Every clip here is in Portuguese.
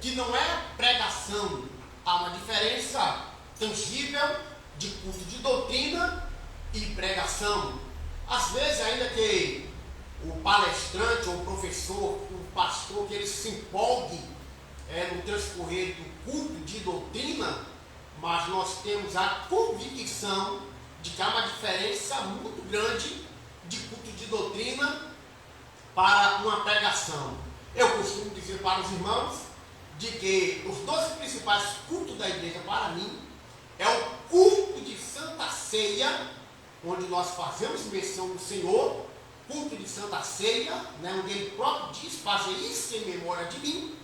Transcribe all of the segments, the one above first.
que não é pregação. Há uma diferença tangível de culto de doutrina e pregação. Às vezes, ainda que o palestrante, ou o professor, o pastor, que ele se empolgue no transcorrer do culto de doutrina, mas nós temos a convicção de que há uma diferença muito grande de culto de doutrina para uma pregação. Eu costumo dizer para os irmãos de que os 12 principais cultos da igreja para mim é o culto de Santa Ceia, onde nós fazemos menção do Senhor, culto de Santa Ceia, onde ele próprio diz, fazer isso em memória de mim.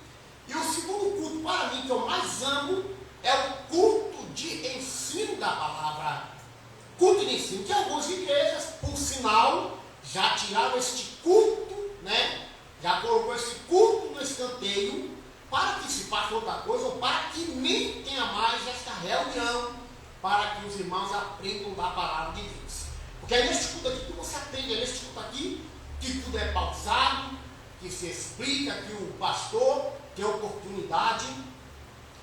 E o segundo culto para mim que eu mais amo é o culto de ensino da palavra. Culto de ensino, que algumas igrejas, por sinal, já tiraram este culto, já colocou esse culto no escanteio, para que se passe outra coisa, ou para que nem tenha mais esta reunião, para que os irmãos aprendam da palavra de Deus. Porque é neste culto aqui que você aprende, é neste culto aqui que tudo é pausado, que se explica, que o pastor tem a oportunidade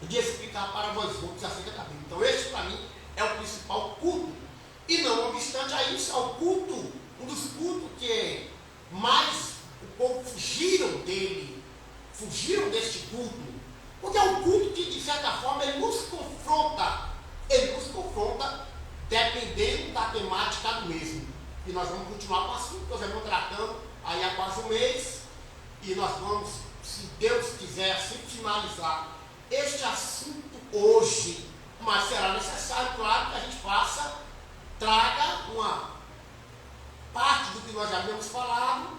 de explicar para vós outros acerca da Bíblia. Então esse para mim é o principal culto. E não obstante a isso, é o culto, um dos cultos que mais o povo fugiram dele, fugiram deste culto, porque é um culto que de certa forma ele nos confronta dependendo da temática do mesmo. E nós vamos continuar com o assunto que nós vamos tratando aí há quase um mês, e nós vamos, se Deus quiser, assim finalizar este assunto hoje, mas será necessário, claro, que a gente traga uma parte do que nós já havíamos falado,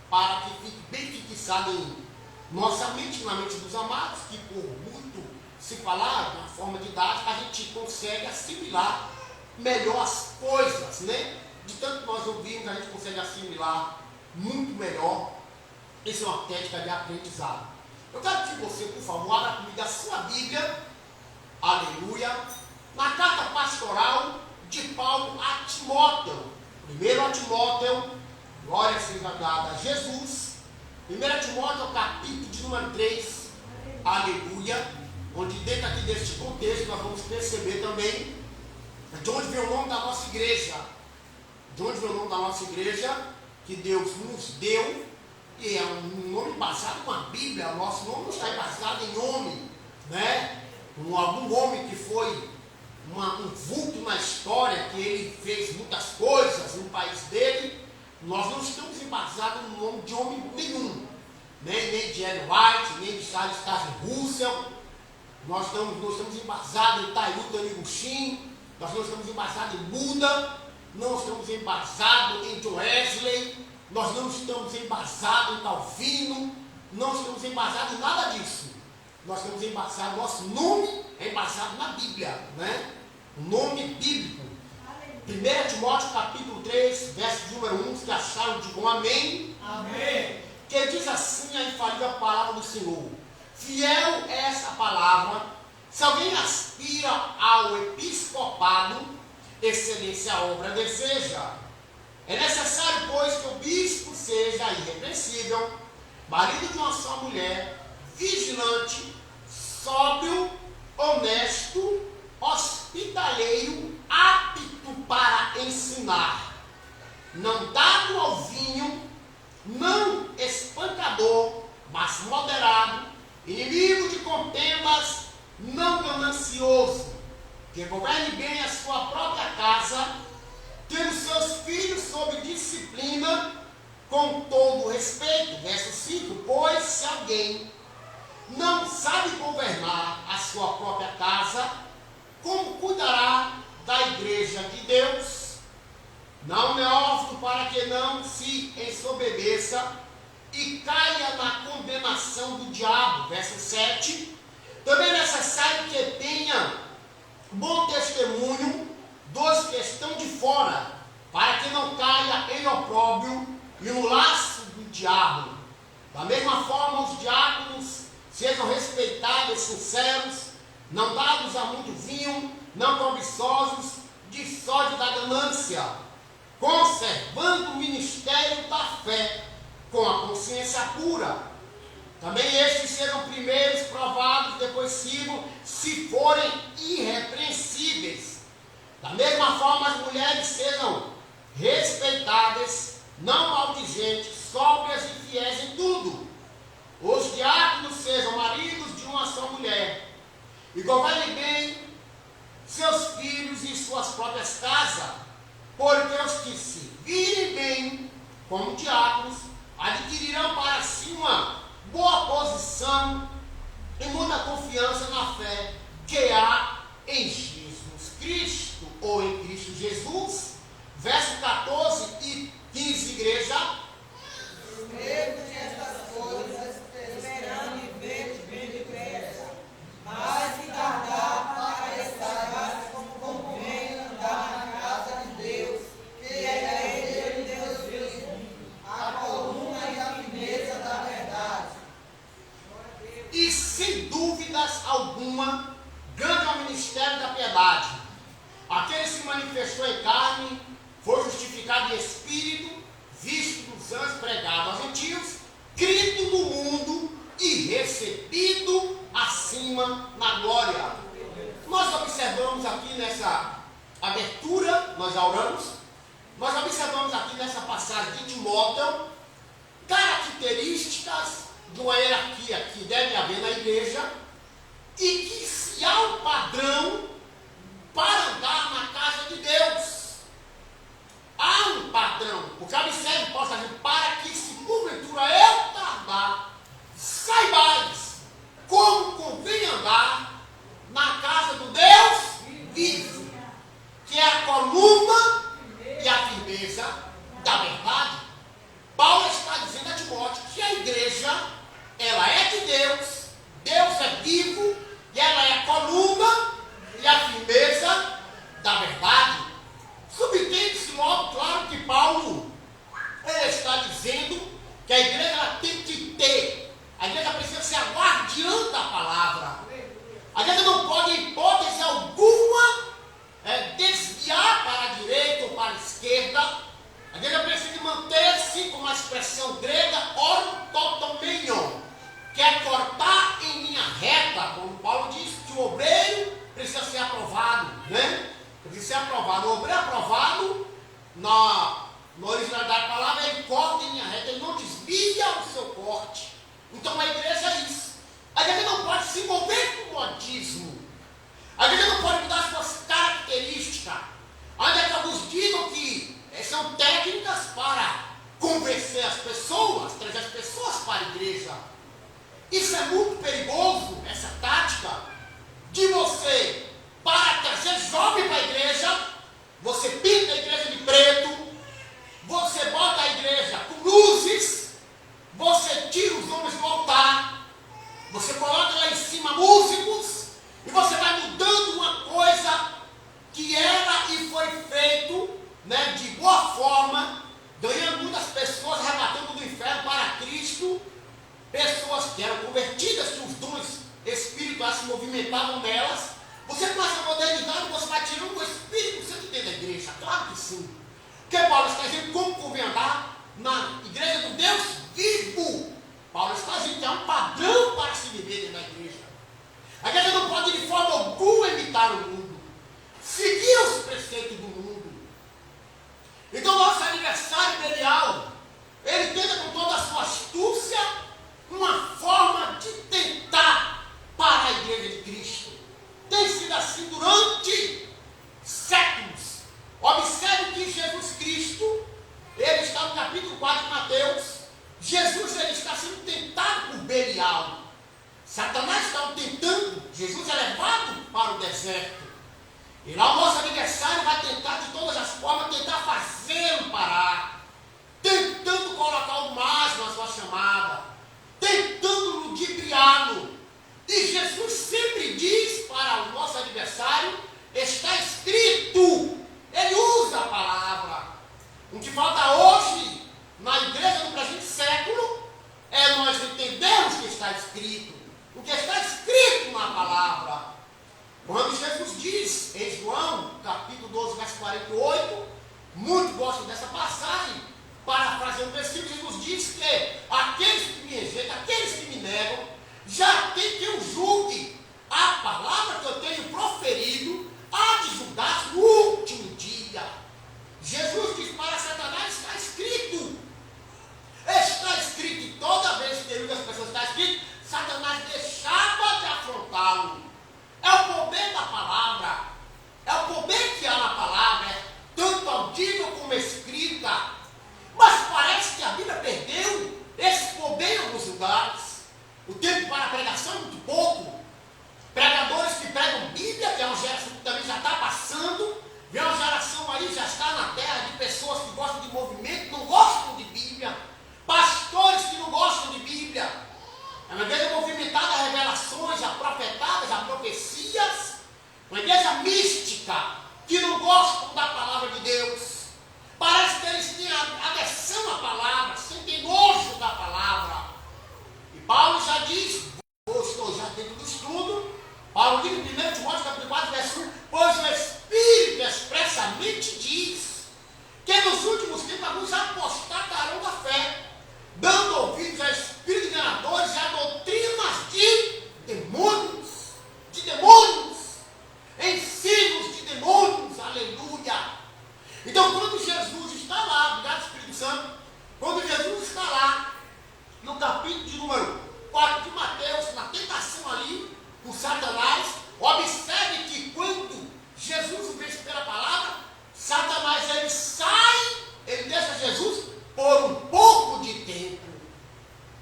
para que fique bem fixado em nossa mente, na mente dos amados, que por muito se falar de uma forma didática, a gente consegue assimilar melhor as coisas, De tanto que nós ouvimos, a gente consegue assimilar muito melhor. Essa é uma técnica de aprendizado. Eu quero que você, por favor, abra comigo a sua Bíblia, aleluia, na carta pastoral de Paulo a Timóteo. Primeiro a Timóteo, glória seja dada a Jesus. 1 Timóteo, capítulo de número 3, aleluia, onde dentro aqui deste contexto nós vamos perceber também de onde vem o nome da nossa igreja, que Deus nos deu, e é um nome baseado com a Bíblia. O nosso nome não está baseado em homem, algum homem que foi um vulto na história, que ele fez muitas coisas no país dele. Nós não estamos embasados no nome de homem nenhum, nem de Ellen White, nem de Charles Russell. Nós estamos embasados em Tairuta Niguxin, nós não estamos embasados em Buda, não estamos embasados em Wesley, nós não estamos embasados em Calvino, não estamos embasados em nada disso. Nós estamos embasados, nosso nome é embasado na Bíblia, o nome bíblico. 1 Timóteo capítulo 3, verso número 1, que acharam, digam amém. Amém. Que diz assim a infalível palavra do Senhor: fiel é essa palavra. Se alguém aspira ao episcopado, excelência a obra deseja. É necessário, pois, que o bispo seja irrepreensível, marido de uma só mulher, vigilante, sóbrio, honesto, hospitaleiro, apto para ensinar, não dado ao vinho, não espancador, mas moderado, inimigo de contendas, não ganancioso, que governe bem a sua própria casa, tendo seus filhos sob disciplina, com todo respeito. Verso 5: pois se alguém não sabe governar a sua própria casa, como cuidará da igreja de Deus? Não, neófito, para que não se ensoberbeça e caia na condenação do diabo. Verso 7. Também é necessário que tenha bom testemunho dos que estão de fora, para que não caia em opróbrio e no laço do diabo. Da mesma forma, os diáconos sejam respeitados, sinceros, não dados a muito vinho, não cobiçosos de sódio da ganância, conservando o ministério da fé com a consciência pura. Também estes sejam primeiros provados depois sirvam, se forem irrepreensíveis. Da mesma forma, as mulheres sejam respeitadas, não maldizentes, sóbrias e fiéis em tudo. Os diáconos sejam maridos de uma só mulher, e governem bem seus filhos e suas próprias casas, porque os que se virem bem como diáconos adquirirão para si uma boa posição e muita confiança na fé que há em Jesus Cristo, ou em Cristo Jesus. Verso 14 e 15, igreja. Escrevo estas coisas, esperando e ver bem depressa, mas se tardar para estragar, como convém andar na casa de Deus, que é a igreja de Deus vivo, a coluna e a firmeza da verdade. E sem dúvidas alguma, grande é o ministério da piedade. Aquele que se manifestou em carne, foi justificado em espírito, visto nos anos pregado aos gentios, crido no mundo e recebido acima na glória. Nós observamos aqui nessa abertura, nós já oramos, nós observamos aqui nessa passagem de Timóteo características de uma hierarquia que deve haver na igreja e que se há um padrão para andar na casa de Deus. Há um padrão, porque observe, posso dizer, para que se porventura eu tardar, saibais como convém andar na casa do Deus vivo, que é a coluna e a firmeza da verdade. Paulo está dizendo a Timóteo que a igreja, ela é de Deus, Deus é vivo, e ela é a coluna e a firmeza da verdade. Subtende-se logo, claro, que Paulo ele está dizendo que a igreja ela tem que ter, a igreja precisa ser a guardiã da palavra. A igreja não pode, em hipótese alguma, desviar para a direita ou para a esquerda. A igreja precisa manter-se, com a expressão grega, ortotomeion, que é cortar em linha reta, como Paulo diz, que o obreiro precisa ser aprovado, né? Precisa ser aprovado. O obreiro aprovado, na originalidade da palavra, ele corta em linha reta, ele não desvia o seu corte. Então a igreja é isso. A igreja não pode se envolver com o modismo. A igreja não pode mudar suas características. Ainda que alguns digam que são técnicas para convencer as pessoas, trazer as pessoas para a igreja. Isso é muito perigoso, essa tática de você, para trazer jovem para a igreja, você pinta a igreja de preto, você bota a igreja com luzes, você tira os homens do altar, você coloca lá em cima músicos, e você vai mudando uma coisa que era e foi feito, né, de boa forma, ganhando muitas pessoas, arrebatando do inferno para Cristo, pessoas que eram convertidas, que os dons espirituais se movimentavam nelas. Você começa a modernidade, você vai tirando o Espírito Santo dentro da igreja, claro que sim. Porque Paulo está dizendo como convém andar na igreja do Deus vivo. Paulo está dizendo que há um padrão para se viver dentro da igreja. A igreja não pode de forma alguma imitar o mundo, seguir os preceitos do mundo. Então nosso aniversário imperial, ele tenta com toda a sua astúcia uma forma de tentar parar a igreja de Cristo. Tem sido assim durante séculos. Observe que Jesus Cristo, ele está no capítulo 4 de Mateus. Jesus ele está sendo tentado por Belial. Satanás está o tentando. Jesus é levado para o deserto. E lá o nosso aniversário vai tentar de todas as formas, tentar fazê-lo parar, tentando colocar o mais na sua chamada, tentando ludibriá-lo. E Jesus sempre diz para o nosso aniversário, está escrito. Ele usa a palavra. O que falta hoje na igreja do presente século é nós entendermos o que está escrito. O que está escrito na palavra. Quando Jesus diz em João, capítulo 12, verso 48, muito gosto dessa passagem, parafraseando o versículo, Jesus diz que aqueles que me rejeitam, aqueles que me negam, já tem quem o julgue, uma igreja mística, que não gostam da palavra de Deus. Parece que eles têm aversão à palavra, sentem nojo da palavra. E Paulo já diz, eu estou já dentro do estudo, Paulo diz em 1 Timóteo capítulo 4, verso 1, pois o Espírito expressamente diz que nos últimos tempos alguns apostatarão da fé, dando ouvidos a espíritos enganadores e a doutrinas de demônios, ensinos de demônios, aleluia. Então, quando Jesus está lá, obrigado Espírito Santo, quando Jesus está lá, no capítulo de número 4 de Mateus, na tentação ali, por Satanás, observe que quando Jesus vence pela palavra, Satanás ele sai, ele deixa Jesus por um pouco de tempo.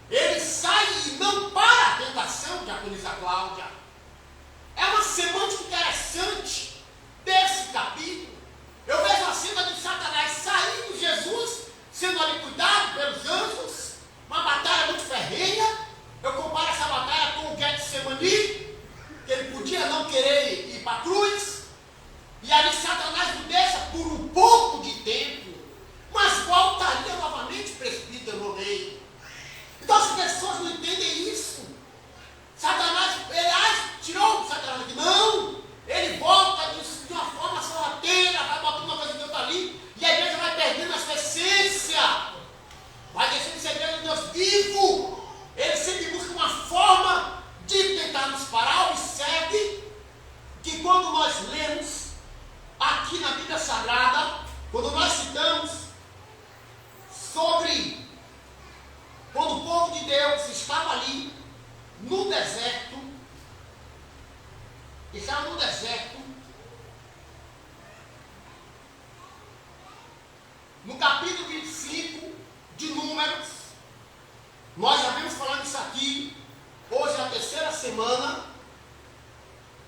Ele sai e não para a tentação, diaconisa Cláudia. É uma semântica interessante desse capítulo. Eu vejo a cena de Satanás saindo, Jesus sendo ali cuidado pelos anjos, uma batalha muito ferrenha. Eu comparo essa batalha com o Getsemani, que ele podia não querer ir para a cruz, e ali Satanás o deixa por um pouco de tempo, mas voltaria novamente, presbítero Ronei. Então as pessoas não entendem isso. Satanás, ele tirou Satanás aqui, não, ele volta de uma forma sorrateira, vai botando uma coisa de outra ali, e a igreja vai perdendo a sua essência, vai deixando essa igreja de Deus vivo. Ele sempre busca uma forma de tentar nos parar. Observe que quando nós lemos aqui na Bíblia Sagrada, quando nós citamos sobre quando o povo de Deus estava ali no deserto, no capítulo 25 de Números, nós já vimos falando isso aqui, hoje é a terceira semana.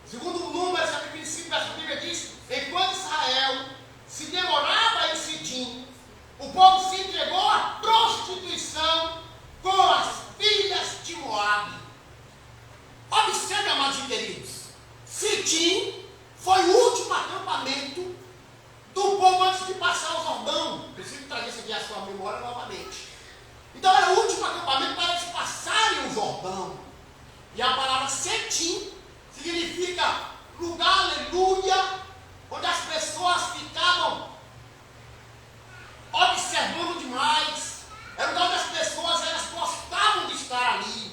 Segundo o Números, capítulo 25, a Bíblia diz, enquanto Israel se demorava em Sidim, o povo se entregou à prostituição com as filhas de Moabe. Observe, amados e queridos, Sidim foi o último acampamento do povo antes de passar o Jordão. Preciso trazer isso aqui à sua memória novamente. Então era o último acampamento para eles passarem o Jordão. E a palavra Sidim significa lugar, aleluia, onde as pessoas ficavam observando demais. Era um lugar onde as pessoas elas gostavam de estar ali.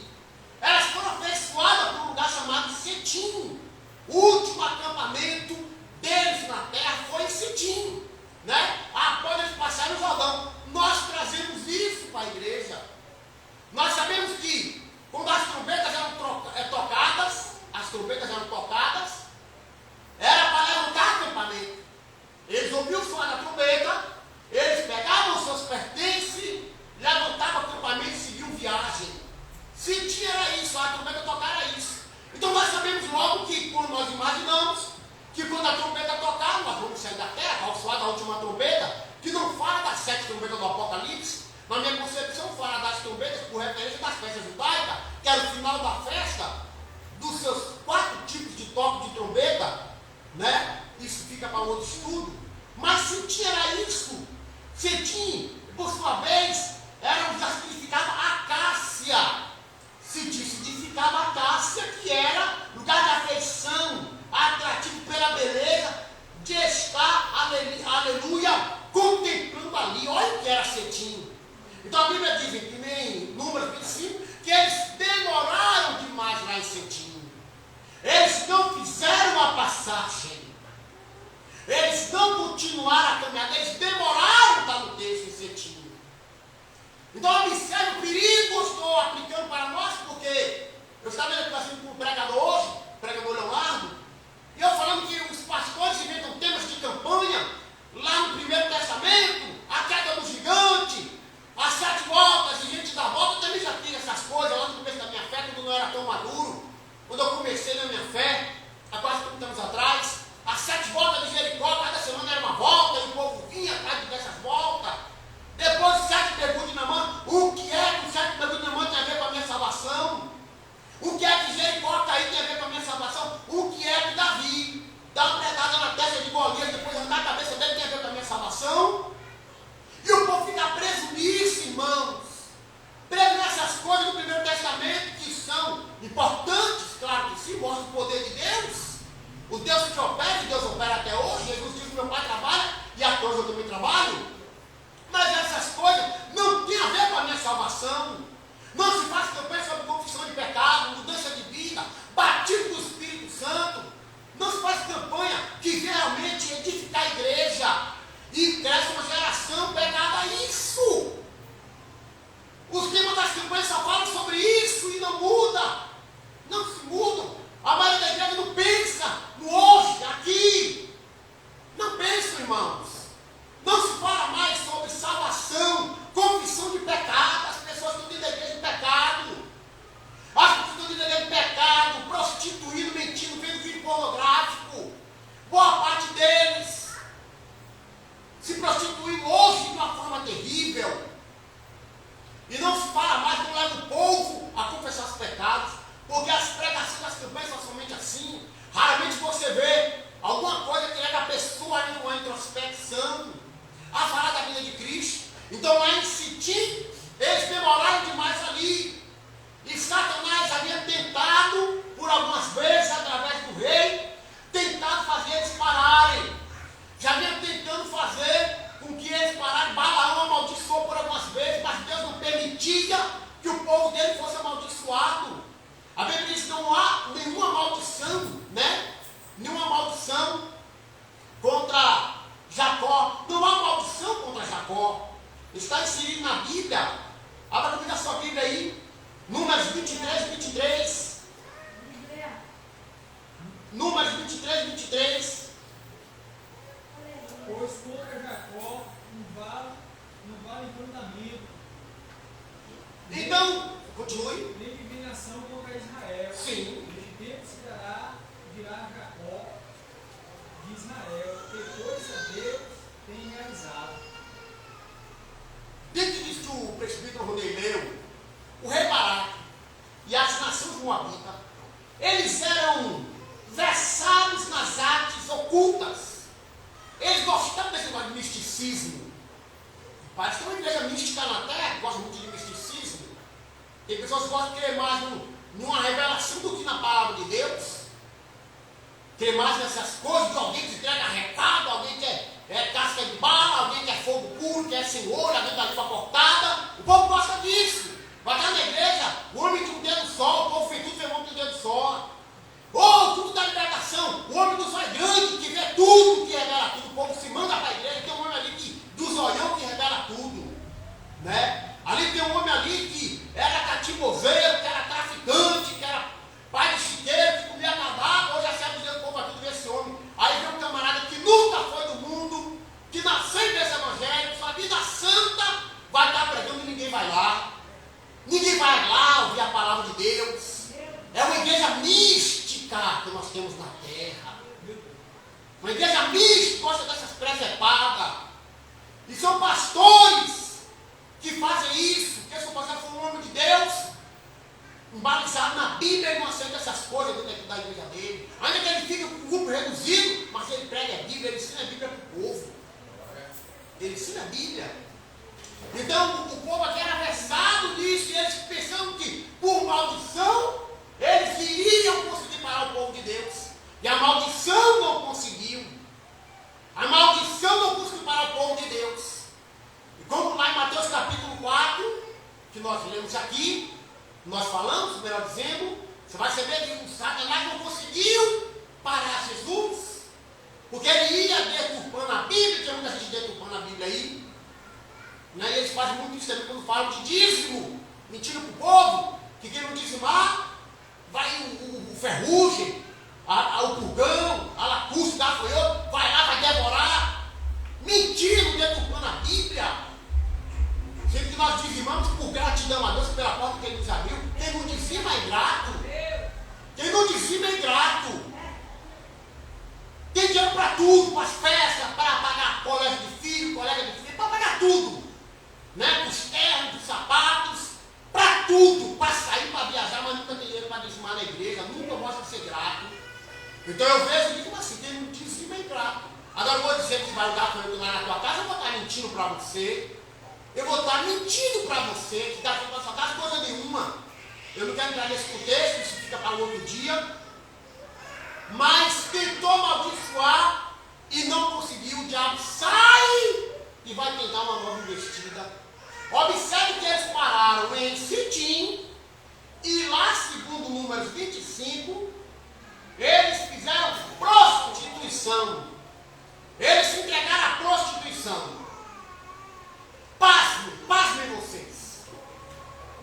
Elas foram afeiçoadas por um lugar chamado Sidim. O último acampamento deles na terra foi em Sidim, né? Após eles passarem o Jordão. Nós trazemos isso para a igreja. Nós sabemos que quando as trombetas eram tocadas, era para levantar acampamento. Eles ouviam o som da trombeta, eles pegavam os seus pertences, levantavam o acampamento e seguiam viagem. Sidim era isso, a trombeta tocar era isso. Então nós sabemos logo que quando nós imaginamos que quando a trombeta tocar, nós vamos sair da terra, ao soar da última trombeta, que não fala das 7 trombetas do Apocalipse, na minha concepção fala das trombetas por referência das festas judaicas, que era o final da festa, dos seus 4 tipos de toque de trombeta, né? Isso fica para outro estudo. Mas Sidim era isso. Sidim, por sua vez, era o que significava acácia. Sidim significava acácia, que era lugar de afeição, atrativo pela beleza, de estar, aleluia, contemplando ali. Olha o que era Sidim. Então a Bíblia diz em Números 25 que eles demoraram demais lá em Sidim. Eles não fizeram a passagem. Eles não continuaram a caminhada. Eles demoraram, está no texto em Sidim. Então observe o perigo, eu estou aplicando para nós, porque eu estava vendo com o pregador hoje, o pregador Leonardo, e eu falando que os pastores inventam temas de campanha, lá no Primeiro Testamento, a queda do gigante, as 7 voltas, e gente da volta. Eu também já fiz essas coisas lá no começo da minha fé, quando eu não era tão maduro, quando eu comecei na minha fé, há quase 30 anos atrás, as 7 voltas de Jericó, cada semana era uma volta, e o povo vinha atrás dessas voltas. Depois 7 perguntas na mão, o que é que o 7 perguntas na mão tem a ver com a minha salvação? O que é há nenhuma maldição, né? Nenhuma maldição contra Jacó. Não há maldição contra Jacó. Está inserido na Bíblia. Abra comigo a sua Bíblia aí. Números 23, 23. Números 23, 23. Pois contra Jacó não vale encantamento. Então, continue. Nem divinação contra Israel. Sim. Neste tempo se virá Jacó de Israel, que coisa Deus tem realizado. Dentro disso que o presbítero Ronei leu, o rei Baraque e as nações moabitas, eles eram versados nas artes ocultas. Eles gostavam desse negócio de misticismo. Parece que é uma igreja mística na terra, que gosta muito de misticismo. Tem pessoas que gostam de crer mais numa revelação do que na palavra de Deus. Crer mais nessas coisas de alguém que entrega recado, alguém que é casca de bala, alguém que é fogo puro, que é senhor, alguém da língua cortada. O povo gosta disso. Vai estar na igreja, o homem de um dedo só, o povo fez tudo, fez um homem de um dedo só. Oh, tudo da libertação, o homem do zóio grande, que vê tudo, que revela tudo. O povo se manda para a igreja, tem um homem ali do zoião que revela tudo. Né? Ali tem um homem ali que era cativozeiro, que era traficante, que era pai de chiqueiro, que comia tabaco, hoje a serva dizendo que o povo vai tudo ver esse homem. Aí vem um camarada que nunca foi do mundo, que nasceu em igreja evangélica, sua vida santa, vai estar pregando e ninguém vai lá. Ninguém vai lá ouvir a palavra de Deus. É uma igreja mística que nós temos na terra. Uma igreja mística que gosta dessas presepadas. E são pastores que fazem isso, porque são pastores que foram homem de Deus, embalizado na Bíblia, ele não aceita essas coisas dentro da igreja dele. Ainda que ele fique com um grupo reduzido, mas ele prega a Bíblia, ele ensina a Bíblia para o povo. Ele ensina a Bíblia. Então o povo aqui era versado nisso, e eles pensando que por maldição eles iriam conseguir parar o povo de Deus. E a maldição não conseguiu. A maldição não conseguiu parar o povo de Deus. E como lá em Mateus capítulo 4, que nós lemos aqui, nós falamos, melhor dizendo, você vai saber que o Satanás não conseguiu parar Jesus, porque ele ia deturpando a Bíblia, tem muita gente deturpando a Bíblia aí. Né? E eles fazem muito isso também quando falam de dízimo, mentindo para o povo, que quem não dizimar, vai o ferrugem, o pulgão, a lacusta, o gafanhoto, vai lá, vai devorar, mentindo, deturpando a Bíblia. Sempre que nós dizimamos por gratidão a Deus pela porta que Ele nos abriu, quem não dizima é ingrato. Quem não dizima é ingrato. Tem dinheiro para tudo, para as festas, para pagar colégio de filho, colega de filho, para pagar tudo. Né? Para os ternos, para os sapatos, para tudo, para sair, para viajar, mas nunca tem dinheiro para dizimar na igreja, nunca mostra ser grato. Então eu vejo e digo assim, quem não dizima é ingrato. Agora eu vou dizer que vai o gafanhoto lá na tua casa, eu vou estar mentindo para você. Eu vou estar mentindo para você, que gafanhoto na sua casa, coisa nenhuma. Eu não quero entrar nesse contexto, isso fica para o outro dia. Mas tentou amaldiçoar e não conseguiu, o diabo sai e vai tentar uma nova investida. Observe que eles pararam em Sitim e lá, segundo Números 25, eles fizeram prostituição. Eles se entregaram à prostituição. Pasmem vocês.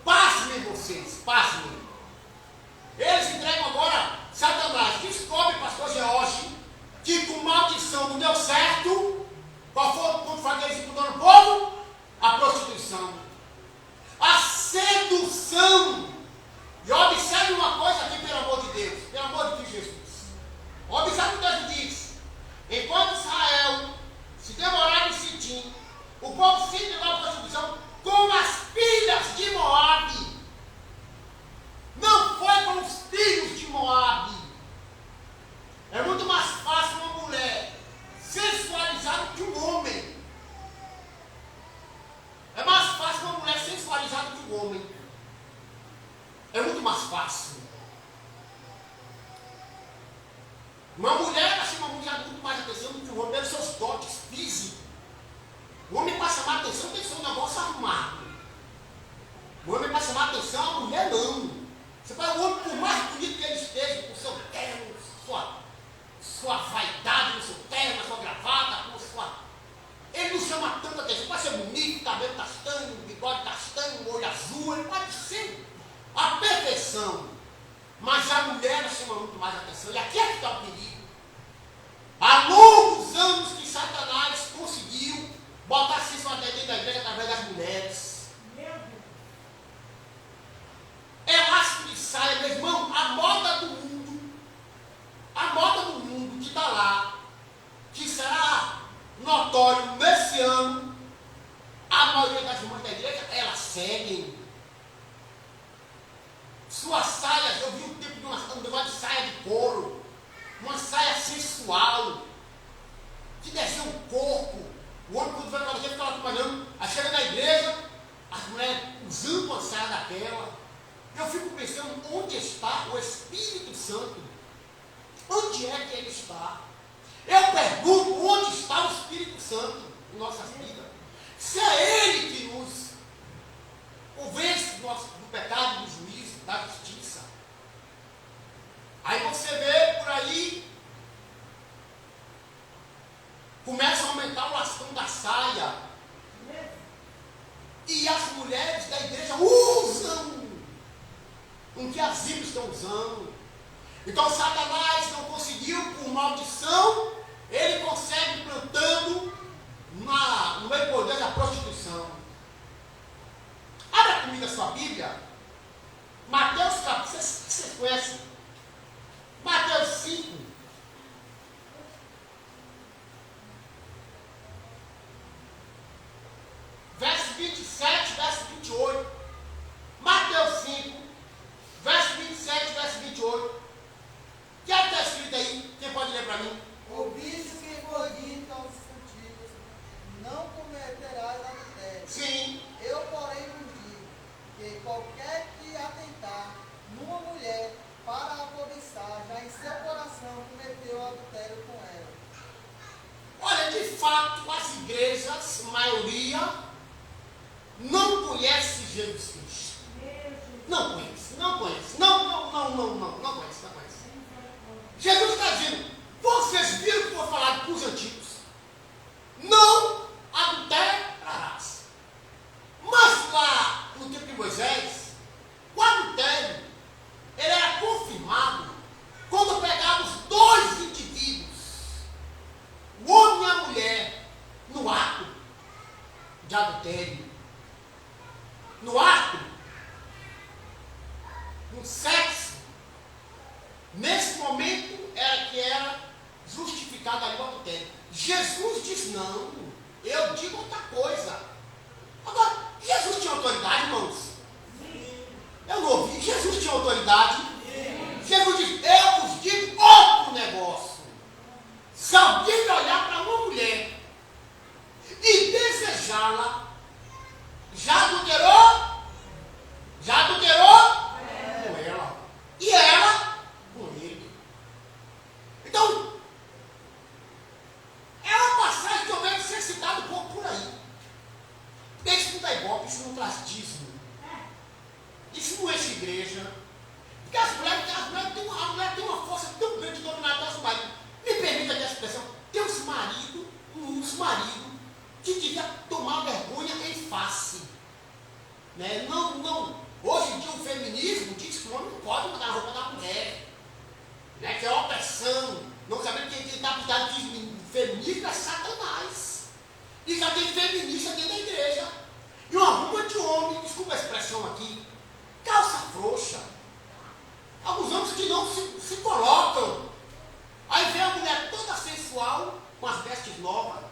Pasmem vocês, pasmem. Eles entregam agora, Satanás descobre, pastor George, que com maldição não deu certo. Qual foi o ponto que eles imputaram no povo? A prostituição. A sedução. E observe uma coisa aqui, pelo amor de Deus, pelo amor de Jesus. Observe o que Deus diz. Enquanto Israel se demorava em Sitim, o povo se entregou à prostituição com as filhas de Moabe. Não foi com os filhos de Moabe. É muito mais fácil uma mulher sensualizada que um homem. É mais fácil uma mulher sensualizada que um homem. É muito mais fácil. Uma mulher vai chamar muito mais atenção do que um homem pelos seus dotes físicos. O homem para chamar atenção tem que ser um negócio arrumado. O homem para chamar atenção, a mulher não. Você fala, o homem, por mais bonito que ele esteja, chama muito mais atenção, e aqui é que está o perigo. Há longos anos que Satanás conseguiu botar cisma dentro da igreja através das mulheres. Elástico de saia, meu irmão, a moda do mundo que está lá, que será notório nesse ano, a maioria das irmãs da igreja, elas seguem. Suas saias, eu vi um tipo de um negócio de saia de couro, uma saia sensual, que desenha o corpo. O homem, quando vai para a igreja, fica lá trabalhando, aí chega na igreja, as mulheres usando uma saia daquela. Eu fico pensando, onde está o Espírito Santo? Onde é que ele está? Eu pergunto, onde está o Espírito Santo em nossas vidas? Se é ele que nos convence do pecado, do juízo, da justiça. Aí você vê por aí, começa a aumentar o lastão da saia. E as mulheres da igreja usam o que as ímpios estão usando. Então Satanás não conseguiu, por maldição, ele consegue plantando no meio poder da prostituição. Abra comigo a sua Bíblia, Mateus capítulo, vocês conhecem? Mateus 5. Verso 27, verso 28. Mateus 5, verso 27, verso 28. O que é que está escrito aí? Quem pode ler para mim? Ouviste que foi dito aos discípulos, não cometerás adultério. Sim. Eu, porém, vos digo que qualquer que atentar numa mulher para a cobiçar, já em seu coração cometeu adultério com ela. Olha, de fato, as igrejas, a maioria, não conhece Jesus Cristo. Não conhece, não conhece. Não conhece. Jesus está dizendo, vocês viram que foi falado para os antigos. Não adulterarás. Mas lá, no tempo de Moisés, o adultério, ele era confirmado quando pegava os dois indivíduos, o homem e a mulher, no ato de adultério. No ato, no sexo. Nesse momento era que era justificado ali o adultério. Jesus diz não, eu digo outra coisa. Agora, Jesus tinha autoridade, irmãos? Eu não ouvi. Jesus tinha autoridade? Jesus diz, eu vos digo outro negócio. Se alguém olhar para uma mulher e desejá-la, já adulterou? Já adulterou? Com ela. E ela com ele. Então, é uma passagem que eu vejo ser citada um pouco por aí. Porque isso não dá ibope, isso não traz dízimo. Isso não enche igreja. Porque a mulher tem uma força tão grande de dominar até os maridos. Me permita a expressão, tem uns maridos que devia tomar vergonha em face. Né? Não. Hoje em dia o feminismo diz que o homem não pode mandar a roupa da mulher. Né? Que é opressão. Não sabendo que quem está por trás de feminismo é Satanás. E já tem feminista dentro da igreja. E uma ruma de homem, desculpa a expressão aqui, calça frouxa. Alguns homens que não se colocam. Aí vem a mulher toda sensual, com as vestes novas,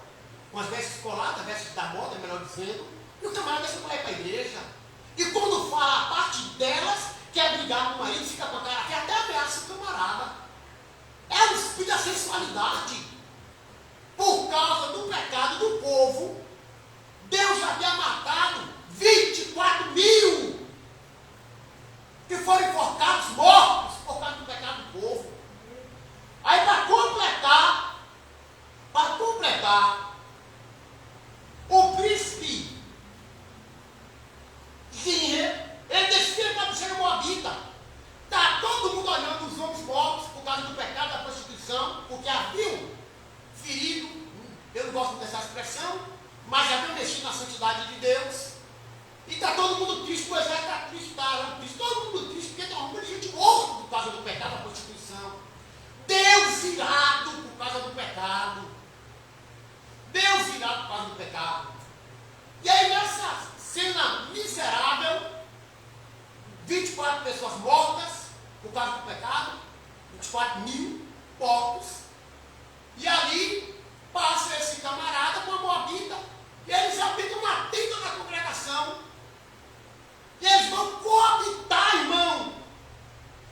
com as vestes coladas, vestes da moda, melhor dizendo, e o camarada deixa a mulher para a igreja. E quando fala a parte delas, quer brigar com o marido, fica com a cara, que até ameaça o camarada. É o espírito da sensualidade. Por causa do pecado do povo, Deus havia matado 24 mil que foram enforcados, mortos, por causa do pecado do povo. Aí para completar, o príncipe Zinher, ele desfila para a Moabita. Está todo mundo olhando os homens mortos por causa do pecado da prostituição, porque haviam ferido, eu não gosto dessa expressão, mas haviam mexido na santidade de Deus. E está todo mundo triste, o exército está triste, todo mundo triste, porque tem uma monte de gente morta por causa do pecado da prostituição. pregação. Deus irado por causa do pecado. Deus irado por causa do pecado. E aí nessa cena miserável, 24 pessoas mortas por causa do pecado, 24 mil porcos, e ali passa esse camarada com a moabita, e eles habitam uma tenda na congregação, e eles vão coabitar, irmão.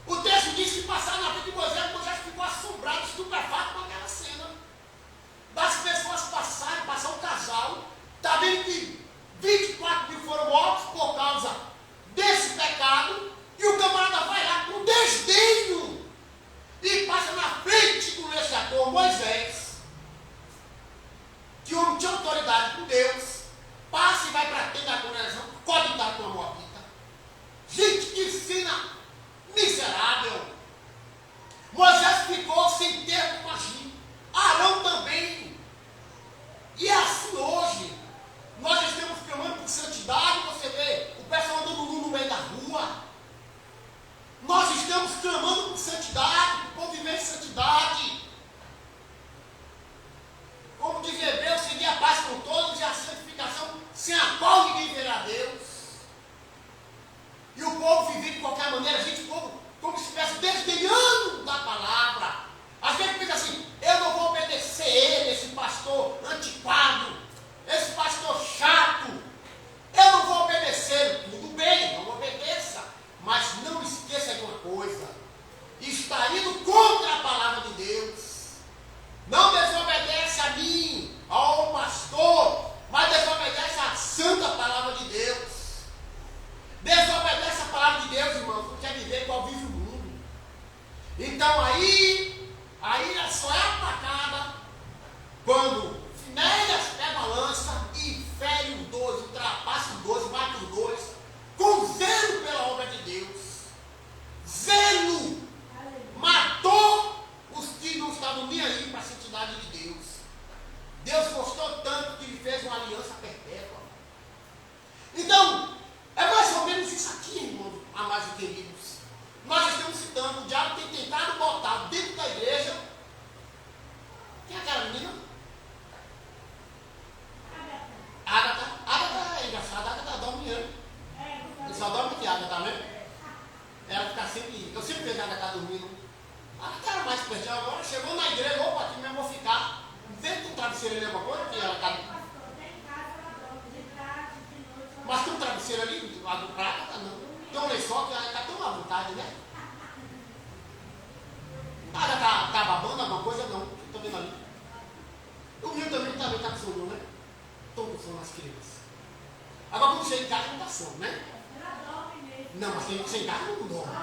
O texto diz que passaram na vida de Moisés ficou assombrado, estupefato com aquela cena. Das pessoas passar um casal, está vendo que 24 mil foram mortos por causa desse pecado, e o camarada vai lá com desdenho e passa na frente do legislador Moisés, que homem tinha autoridade com Deus, passa e vai para a tenda da congregação, coabitar com a moabita. Gente, que cena miserável. Moisés ficou sem ter como agir. Arão também. E é assim hoje. Nós estamos clamando por santidade. Você vê o pessoal andando no meio da rua. Nós estamos clamando por santidade, por povo viver em santidade. Como diz Hebreus, seguir a paz com todos e a santificação, sem a qual ninguém verá Deus. E o povo vive de qualquer maneira, gente, o povo como se estivesse desdenhando da palavra. Às vezes pensa assim, eu não vou obedecer ele, esse pastor antiquado, esse pastor chato, eu não vou obedecer. Tudo bem, não obedeça, mas não esqueça de uma coisa, está indo contra a palavra de Deus. Não desobedece a mim, ao pastor, mas desobedece a santa palavra de Deus. Desobedece a palavra de Deus, irmão, não quer viver igual vive o mundo. Então aí só é atacada quando Finéias pega a lança e fere os dois, ultrapassa os dois, mata os dois, com zelo pela obra de Deus. Zelo! Matou os que não estavam nem aí para a santidade de Deus. Deus gostou tanto que ele fez uma aliança perpétua. Então, é mais ou menos isso aqui, irmãos, amados e queridos. Nós estamos citando, o diabo tem tentado botar dentro da igreja. Quem é aquela menina? Ágata é engraçada, Ágata dorme mesmo. Ele só dorme que Ágata, né? Ela fica sempre, eu sempre vejo a Ágata dormindo. A Ágata era mais especial, agora chegou na igreja, opa, aqui mesmo vou ficar. Vem com o travesseiro ali, alguma coisa, que ela está. Mas tem um travesseiro ali, lá do prato, não. Tem um lençol que ela está tão à vontade, né? Ela está babando alguma coisa, não. Estou vendo ali. O meu também está com sono, né? Estou com sono nas crianças. Agora quando chega em casa não dá sono, né? Não, mas tem que ser em casa não dorme.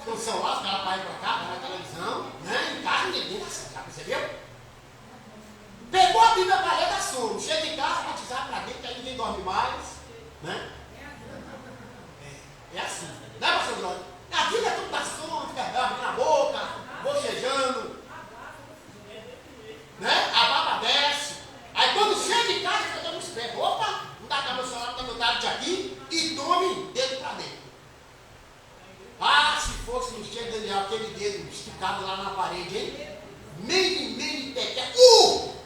Com o celular, os caras vai para cá, vai na televisão, né? Em casa ninguém está assim, já percebeu? Pegou a Bíblia para ler, dá sono. Chega em casa, batizar para dentro, aí ninguém dorme mais. Né? É assim, né, pastor Jorge? A vida é tudo da sono, fica abrindo a boca, bocejando, né? A baba desce. Aí quando chega em casa, fica todo esperto. Opa, não dá para meu celular, não dá meu tablet aqui, e tome dedo para dentro. Ah, se fosse no dia de Daniel, aquele dedo esticado lá na parede, hein? Meio, teté,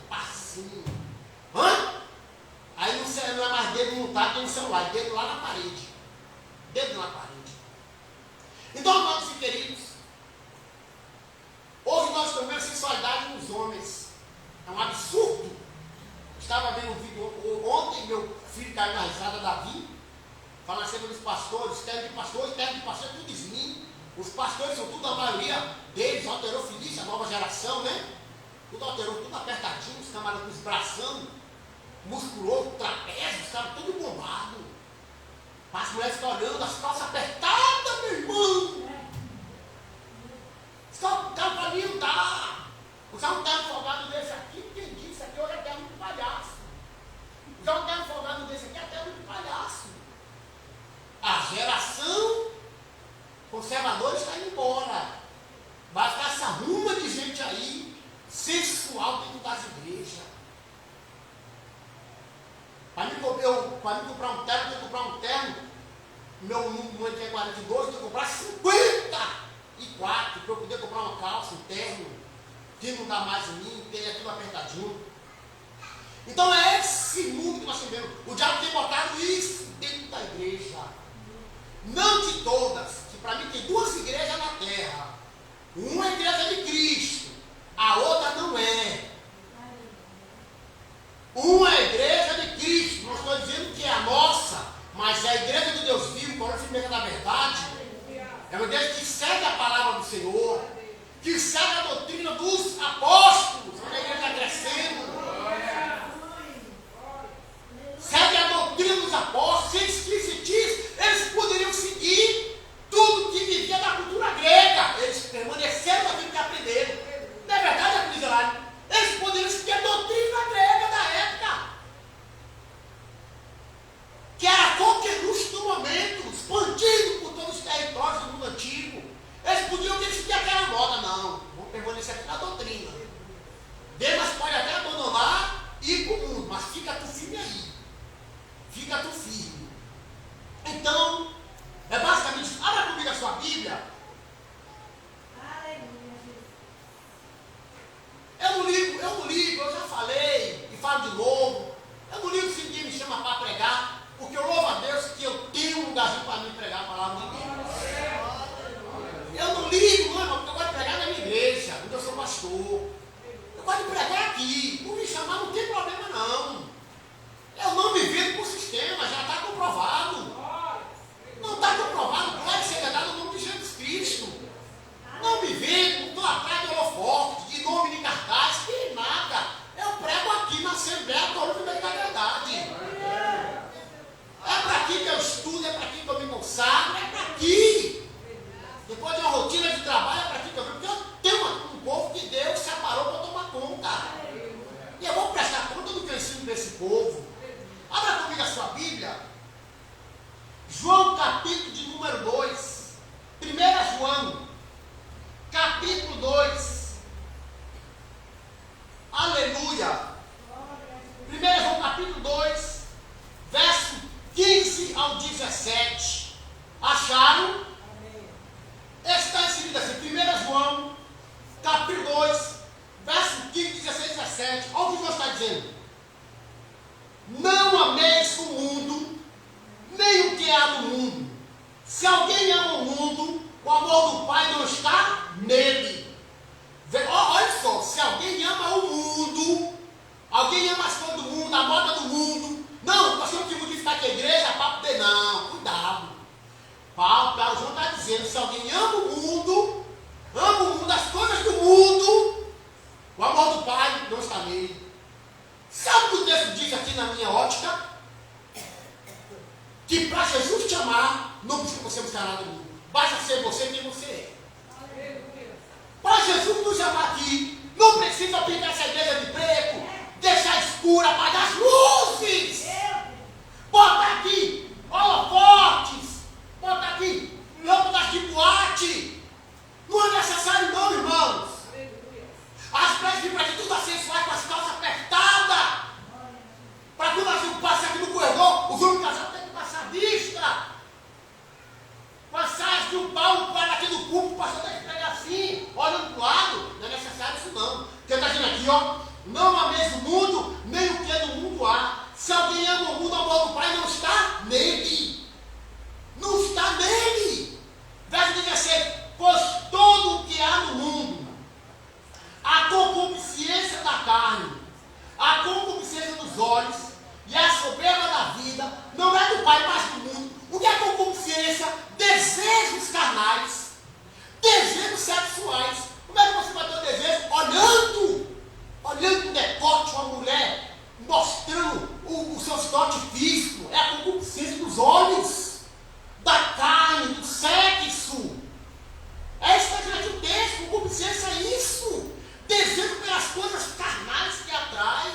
passinho. Hã? Aí não é mais dedo montado no celular, é dedo lá na parede. Dedo na parede. Então, amados e queridos, hoje nós também a sensualidade nos homens. É um absurdo. Estava vendo um vídeo ontem, meu filho caiu na risada da Davi, falando acerca dos pastores, terno de pastor, é tudo slim. Os pastores são tudo, a maioria deles, alterofilia, a nova geração, né? Tudo alterou, tudo apertadinho, os camaradas com os bração, musculoso, trapézio, os caras tudo bombado. As mulheres ficam olhando, as calças apertadas, meu irmão. Os caras para mim não dá. Os caras não estão folgados desse aqui, entendi, isso aqui hoje é terno de palhaço. Os caras não estão folgados desse aqui, é terno de palhaço. A geração conservadora está indo embora. Vai ficar essa ruma de gente aí, sensual dentro das igrejas. Para mim comprar um terno, tenho que comprar um terno. Meu número é 42, tenho que comprar 54 para eu poder comprar uma calça, um terno, que não dá mais em mim, que ele é tudo apertadinho. Então é esse mundo que nós vivemos. O diabo tem botado isso dentro da igreja. Não de todas, que para mim tem duas igrejas na terra. Uma é a igreja de Cristo, a outra não é. Uma é a igreja de Cristo, não estou dizendo que é a nossa, mas é a igreja do Deus vivo, que é firmeza da verdade. É uma igreja que segue a palavra do Senhor, que segue a doutrina dos apóstolos, onde a igreja está crescendo. Segue a doutrina dos apóstolos, sem explicitismo. Eles poderiam seguir tudo que vivia da cultura grega. Eles permaneceram naquilo que aprenderam. Não é verdade, Aquiles? Eles poderiam seguir a doutrina grega da época, que era qualquer luxo do momento, expandido por todos os territórios do mundo antigo. Eles podiam ter seguido aquela moda, não. Vamos permanecer aqui na doutrina. Deus pode até abandonar e ir para o mundo, mas fica tu firme aí. Fica tu firme. Então, é basicamente isso. Abra comigo a sua Bíblia. Eu não ligo, eu já falei e falo de novo. Eu não ligo se ninguém me chama para pregar, porque eu louvo a Deus que eu tenho um lugarzinho para mim pregar a palavra de Deus. Eu não ligo, não, irmão, porque eu gosto de pregar na minha igreja, onde eu sou pastor. Eu gosto de pregar aqui. Por me chamar não tem problema não. Eu não me vendo por sistema, já está comprovado. Não está comprovado, pode ser verdade no nome de Jesus Cristo. Não me vendo, não estou atrás de holofote, de nome de cartaz, que nada. Eu prego aqui na Assembleia do Corpo da Verdade. É para aqui que eu estudo, é para aqui que eu me consagro, é para aqui. Depois de uma rotina de trabalho, é para aqui que eu venho, porque eu tenho um povo que Deus separou para tomar conta. E eu vou prestar conta do que eu ensino desse povo. Abra comigo a sua Bíblia. João capítulo de número 2. 1 João capítulo 2. Aleluia. 1 João capítulo 2, verso 15 ao 17. Acharam? Está escrito assim, 1 João capítulo 2, verso 15, 16 e 17. Olha o que Deus está dizendo. Não ameis o mundo, nem o que há no mundo. Se alguém ama o mundo, o amor do Pai não está nele. Olha só, se alguém ama o mundo, alguém ama as coisas do mundo, a moda do mundo. Não, nós temos que modificar aqui a igreja para poder. Não, cuidado. Paulo João está dizendo, se alguém ama o mundo, as coisas do mundo, o amor do Pai não está nele. Sabe o que o texto diz aqui na minha ótica? Que para Jesus te amar, não precisa você buscar nada do mundo. Basta ser você quem você é. Para Jesus nos amar aqui, não precisa pintar essa igreja de preto, deixar escura, apagar as luzes. Botar aqui holofotes, botar aqui lâmpadas de boate. Não é necessário não, irmãos. As mulheres vêm para aqui tudo sensuais, com as calças apertadas. Para que nós não passemos aqui no corredor, os homens casados têm que passar a vista. Passar de um pau para aqui do público, o pastor tem que pegar assim, olhando para o lado. Não é necessário isso não. Porque está dizendo aqui, ó, não ameis o mundo, nem o que no mundo há. Se alguém ama o mundo, o amor do Pai não está nele. Não está nele. Verso 16, pois todo o que há no mundo, a concupiscência da carne, a concupiscência dos olhos e a soberba da vida, não é do Pai, mas do mundo. O que é concupiscência? Desejos carnais, desejos sexuais. Como é que você vai ter o desejo? Olhando o decote, uma mulher, mostrando o seu dote físico. É a concupiscência dos olhos, da carne, do sexo. É isso que está dizendo aqui o texto. Concupiscência é isso. Desejo pelas coisas carnais que atrai.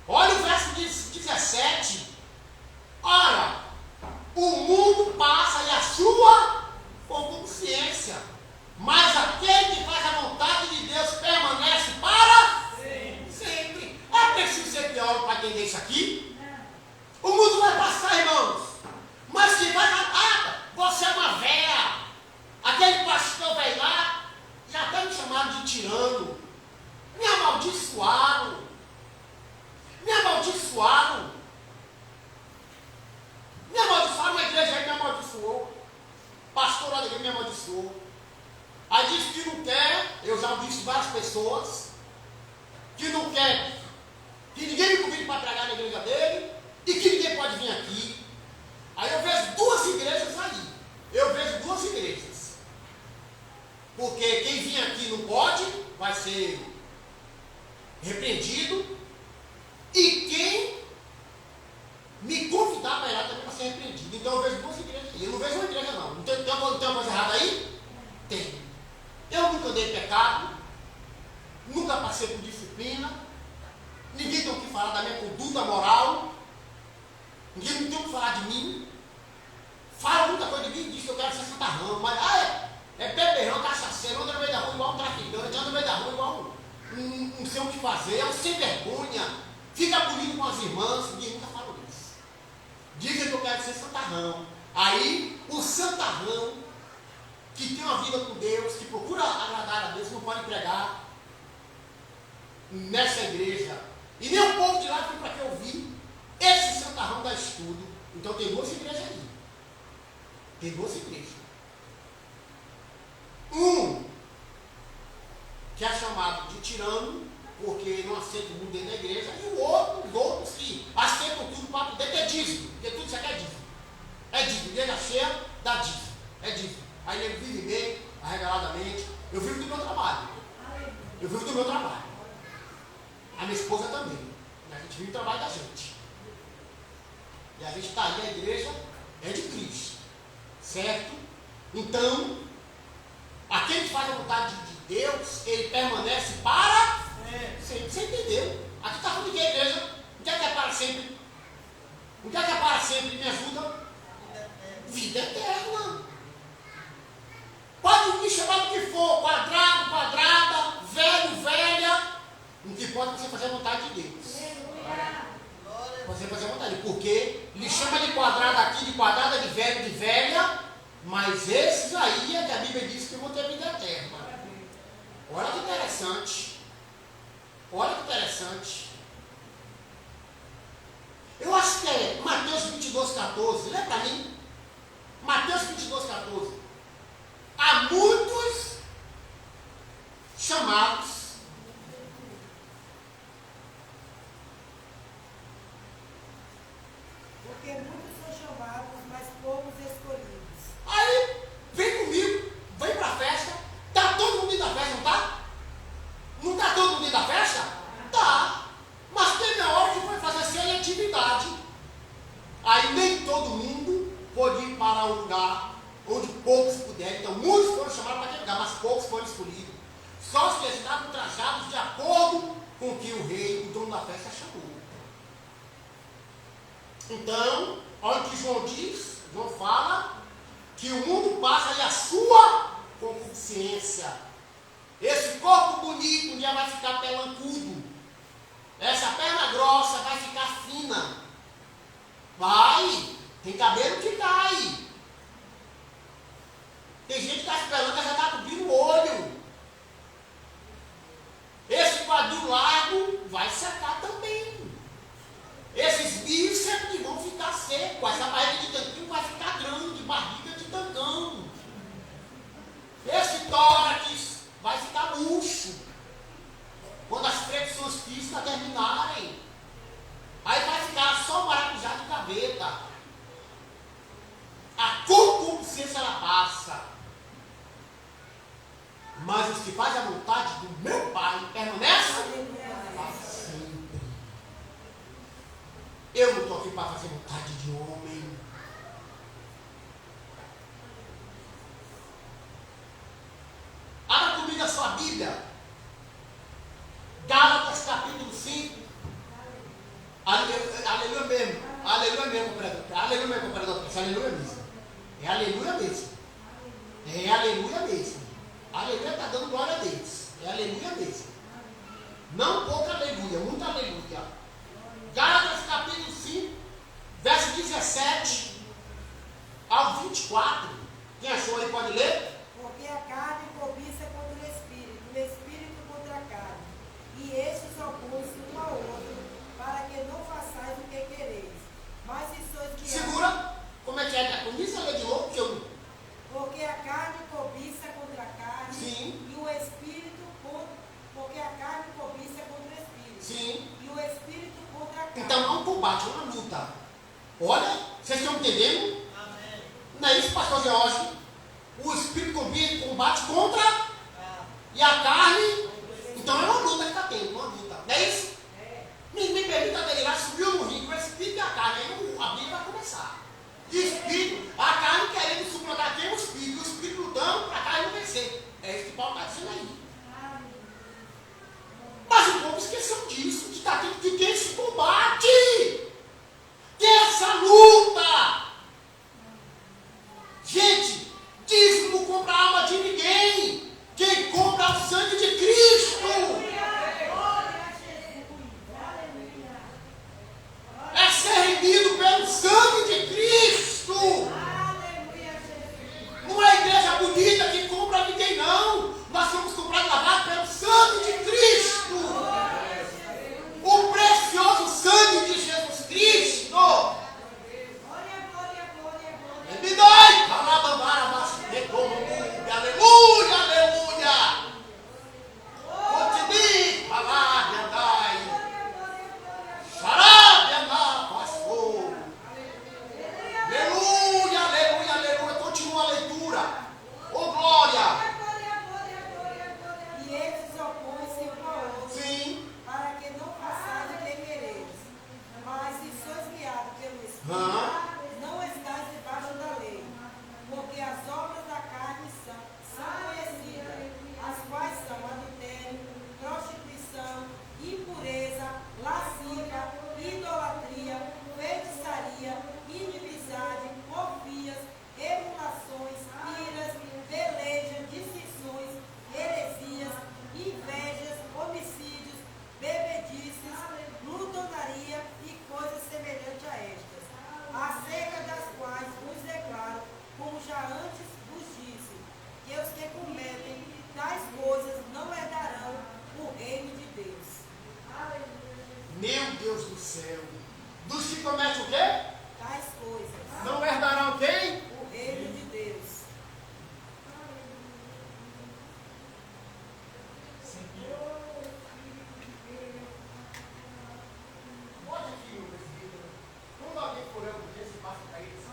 Olha o verso 17. Ora, o mundo passa e a sua concupiscência, mas aquele que faz a vontade de Deus permanece para sempre. É preciso ser teólogo para entender isso aqui? O mundo vai passar, irmãos, mas que vai você é uma véia. Aquele pastor veio lá, que não quer, eu já vi várias pessoas, que não quer que ninguém me convide para pregar na igreja dele e que ninguém pode vir aqui. Aí eu vejo duas igrejas aí. Eu vejo duas igrejas. Porque quem vir aqui não pode, vai ser repreendido. E quem me convidar para ir lá também vai ser repreendido. Então eu vejo duas igrejas aí. Eu não vejo uma igreja não. Não tem uma coisa errada aí? Tem. Eu nunca andei pecado. Nunca passei por disciplina. Ninguém tem o que falar da minha conduta moral. Ninguém não tem o que falar de mim. Fala muita coisa de mim e diz que eu quero ser santarrão. Mas é beberrão, cachaceiro, anda no meio da rua igual um traficante, anda no meio da rua igual não sei o que fazer, é um sem vergonha. Fica bonito com as irmãs. Ninguém nunca falou isso. Diga que eu quero ser santarrão. Aí o santarrão que tem uma vida com Deus, que procura agradar a Deus, não pode pregar nessa igreja. E nem o povo de lá foi para que eu vi. Esse santarrão dá estudo. Então tem duas igrejas aí. Tem duas igrejas. Um que é chamado de tirano, porque não aceita o mundo dentro da igreja, e o outro, os outros que aceitam tudo para poder ter dízimo, porque tudo isso aqui é dízimo. É dízimo, igreja cheia, dá dízimo. É dízimo. Aí ele vive bem, arregaladamente. Eu vivo do meu trabalho. Eu vivo do meu trabalho. A minha esposa também. A gente vive o trabalho da gente. E a gente está aí, a igreja é de Cristo. Certo? Então, aquele que faz a vontade de Deus, ele permanece para sempre. Você entendeu? Aqui está falando de igreja. Não quer que é para sempre? Não quer que é para sempre? Me ajuda? Vida eterna. Pode me chamar do que for, quadrado, quadrada, velho, velha. O que pode você fazer a vontade de Deus. Você fazer a vontade. Porque lhe chama de quadrada aqui, de quadrada, de velho, de velha. Mas esses aí é que a Bíblia diz que vão ter vida eterna. Olha que interessante. Olha que interessante. Eu acho que é Mateus 22,14. Lê para mim. Mateus 22,14. Há muitos chamados. Porque muitos são chamados, mas poucos escolhidos. Aí, vem comigo, vem para a festa. Está todo mundo indo à festa, não está? Não está todo mundo indo à festa? Tá. Mas teve a hora que foi fazer seletividade. Aí nem todo mundo pôde ir para um lugar onde poucos puderam. Então, muitos foram chamados para aquele lugar, mas poucos foram escolhidos. Só os que estavam trajados de acordo com o que o rei, o dono da festa, chamou. Então, olha o que João diz. João fala que o mundo passa e a sua concupiscência. Esse corpo bonito um dia vai ficar pelancudo. Essa perna grossa vai ficar fina. Vai. Tem cabelo que cai. Tem gente que está esperando, já está cobrindo o olho. Esse quadril largo vai secar também. Esses bíceps vão ficar secos. Essa barriga de tanquinho vai ficar grande, barriga de tancão. Esse tórax vai ficar murcho. Quando as flexões físicas terminarem. Aí vai ficar só maracujá de gaveta. A concupiscência ela passa. Mas os que fazem a vontade do meu Pai permanecem para sempre. Eu não estou aqui para fazer vontade de homem. Abra comigo a sua Bíblia. Gálatas capítulo 5. Aleluia mesmo. Aleluia mesmo, companheiro. Aleluia mesmo, companheiro. Aleluia mesmo. É aleluia mesmo. É aleluia mesmo. Aleluia está dando glória a Deus. É aleluia mesmo. Não pouca aleluia, muita aleluia. Gálatas capítulo 5, verso 17 ao 24. Quem achou aí pode ler? Porque a carne cobiça contra o espírito contra a carne. E estes opõem-se um ao outro, para que não façais o que quereis. Mas se sois que... Segura. Como é que é? Começa a ler de novo, que eu... Porque a carne cobiça contra a carne. Sim. E o espírito porque a carne cobiça contra o espírito. Sim. E o espírito contra a carne. Então é um combate, é uma luta. Olha, vocês estão entendendo? Amém. Não é isso, pastor Jorge? O espírito combate contra e a carne. Então é uma luta que está tendo, uma luta. Não é isso? Me permita delirar, subiu no rio, o espírito e a carne. Aí a Bíblia vai começar. E o espírito, a carne querendo suplantar quem? O espírito lutando para a carne não vencer. É isso que Paulo está dizendo aí. Mas o povo esqueceu disso, de ter esse combate. Ter essa luta. Gente, dízimo não compra a alma de ninguém. Quem compra é o sangue de Cristo. É ser remido pelo sangue de Cristo. Não é a igreja bonita que compra ninguém, não. Nós somos comprados lavados pelo sangue de Cristo. O precioso sangue de Jesus Cristo. Me dói. Aleluia, aleluia. Continue. Aleluia, aleluia, aleluia. Continua a leitura. Oh, glória. E esses opõem-se um ao outro, Sim. para que não façais o que quereis. Mas se sois guiados pelo Espírito, não estáis debaixo da lei. Porque as obras da carne são conhecidas, as quais são adultério, prostituição, impureza, lascívia, idolatria, feitiçaria, inimizade, porfias, emulações, iras, pelejas, dissensões, heresias, invejas, homicídios, bebedices, glutonaria e coisas semelhantes a estas, acerca das quais vos declaro, como já antes vos disse, que os que cometem tais coisas não herdarão o reino de Deus. Meu Deus do céu. Dos que cometem o quê? Tais coisas. Não herdarão quem? O reino de Deus. Pode aqui, meu presbítero. Quando alguém for eu, esse passa para eles.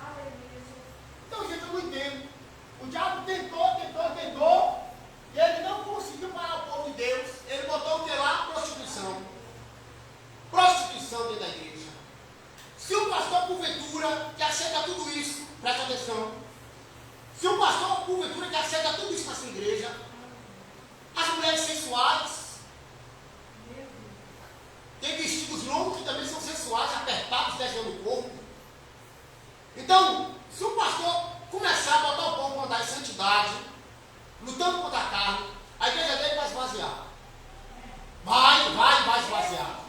Então, gente, eu não entendo. O diabo tentou, e ele não conseguiu parar o povo de Deus. Ele botou o que lá? Prostituição. Prostituição dentro da igreja. Se o pastor, porventura, que aceita tudo isso, presta atenção. Se o pastor, porventura, que aceita tudo isso na sua igreja, as mulheres sensuais, tem vestidos longos que também são sensuais, apertados, descendo o corpo. Então, se o pastor começar a botar o povo para andar em santidade, lutando contra a carne, a igreja dele vai esvaziar. Vai esvaziar.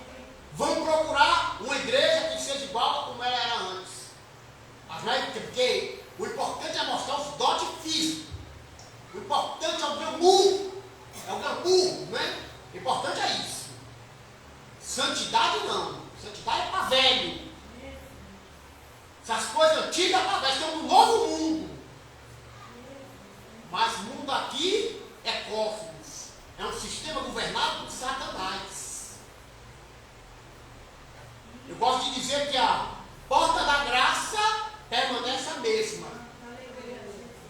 Vamos procurar uma igreja que seja igual a como ela era antes. Porque o importante é mostrar os dotes físicos. O importante é o glamour. É o glamour, né? O importante é isso. Santidade não. Santidade é para velho. Essas coisas antigas é para velho. Estamos no novo mundo. Mas o mundo aqui é cosmos. É um sistema governado por Satanás. Eu gosto de dizer que a porta da graça permanece a mesma.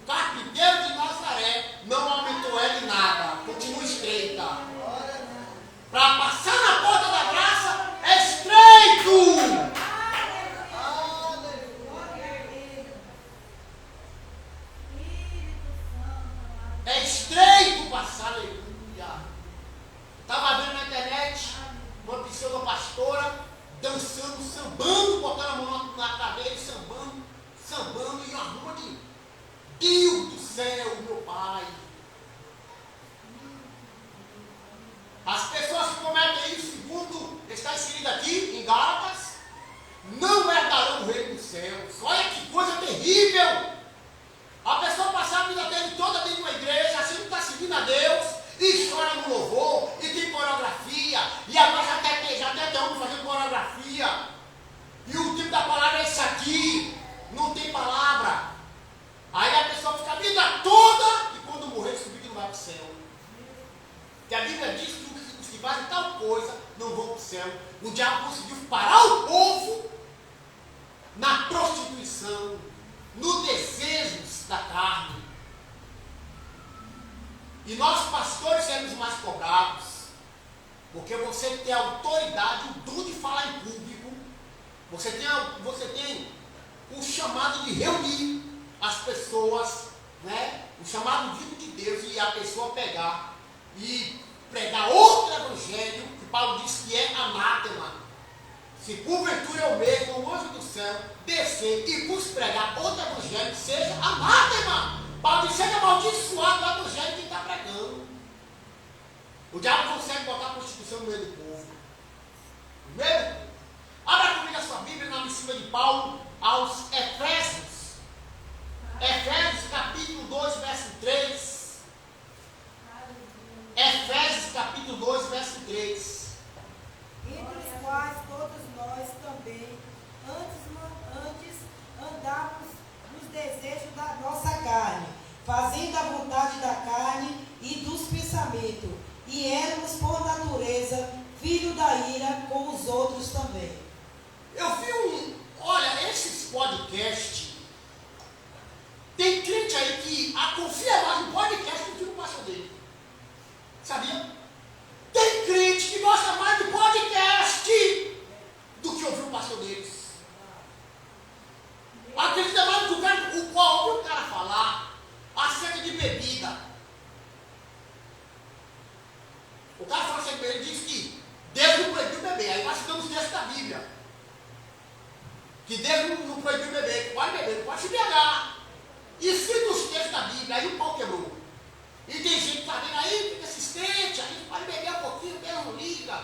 O carpinteiro de Nazaré não aumentou ela em nada. Continua estreita. Para passar na porta da graça é estreito. É estreito passar, aleluia. Estava vendo na internet uma pseudo-pastora dançando, sambando, botando a mão na cadeira, sambando, e a rua de Deus do céu, meu Pai. As pessoas que cometem que a Bíblia diz que os que fazem tal coisa não vão para o céu. O diabo conseguiu parar o povo na prostituição, nos desejos da carne. E nós, pastores, seremos mais cobrados, porque você tem a autoridade, o dom de falar em público, você tem o chamado de reunir as pessoas, né? O chamado vivo de Deus, e a pessoa pegar e pregar outro evangelho, que Paulo diz que é anátema. Se porventura eu mesmo, o anjo do céu, descer e vos pregar outro evangelho, seja anátema. Paulo diz, seja amaldiçoado o evangelho que está pregando. O diabo consegue botar a prostituição no meio do povo. No meio do povo. Abra comigo a sua Bíblia na missão de Paulo aos Efésios. Efésios capítulo 2, verso 3. Efésios capítulo 2, verso 3. Entre os quais todos nós também antes andávamos nos desejos da nossa carne, fazendo a vontade da carne e dos pensamentos, e éramos por natureza filhos da ira como os outros também. Eu vi olha, esses podcasts, tem crente aí que confia mais no podcast do que no pastor dele. Sabia? Tem crente que gosta mais do podcast do que ouvir o pastor deles. Acredita mais no que ouviu o cara falar acerca de bebida. O cara fala acerca de bebida, ele diz que Deus não proibiu beber. Aí nós citamos os textos da Bíblia. Que Deus não proibiu beber, que pode beber, não pode se embriagar. E cita os textos da Bíblia, aí o pau quebrou. E tem gente que está vendo aí, fica assistente, a gente pode beber um pouquinho, Deus não liga.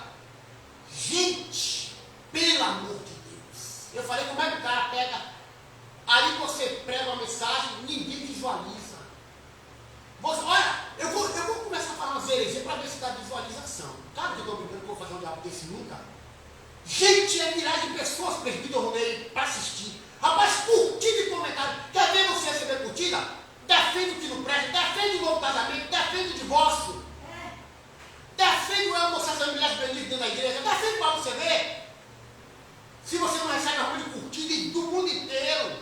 Gente, pelo amor de Deus. Eu falei, como é que o cara pega, aí você prega uma mensagem, ninguém visualiza. Você, olha, eu vou começar a falar umas heresias para ver se dá visualização. Claro que eu estou brincando que eu vou fazer um diabo desse nunca. Gente, é milhares de pessoas perdidas no meio para assistir. Rapaz, curtida e comentário. Quer ver você receber curtida? Defende o que não presta, defende o novo casamento, defende o divórcio. Defende o homossexual, mulheres benditas dentro da igreja. Defende para você ver. Se você não recebe a rua de curtida e do mundo inteiro.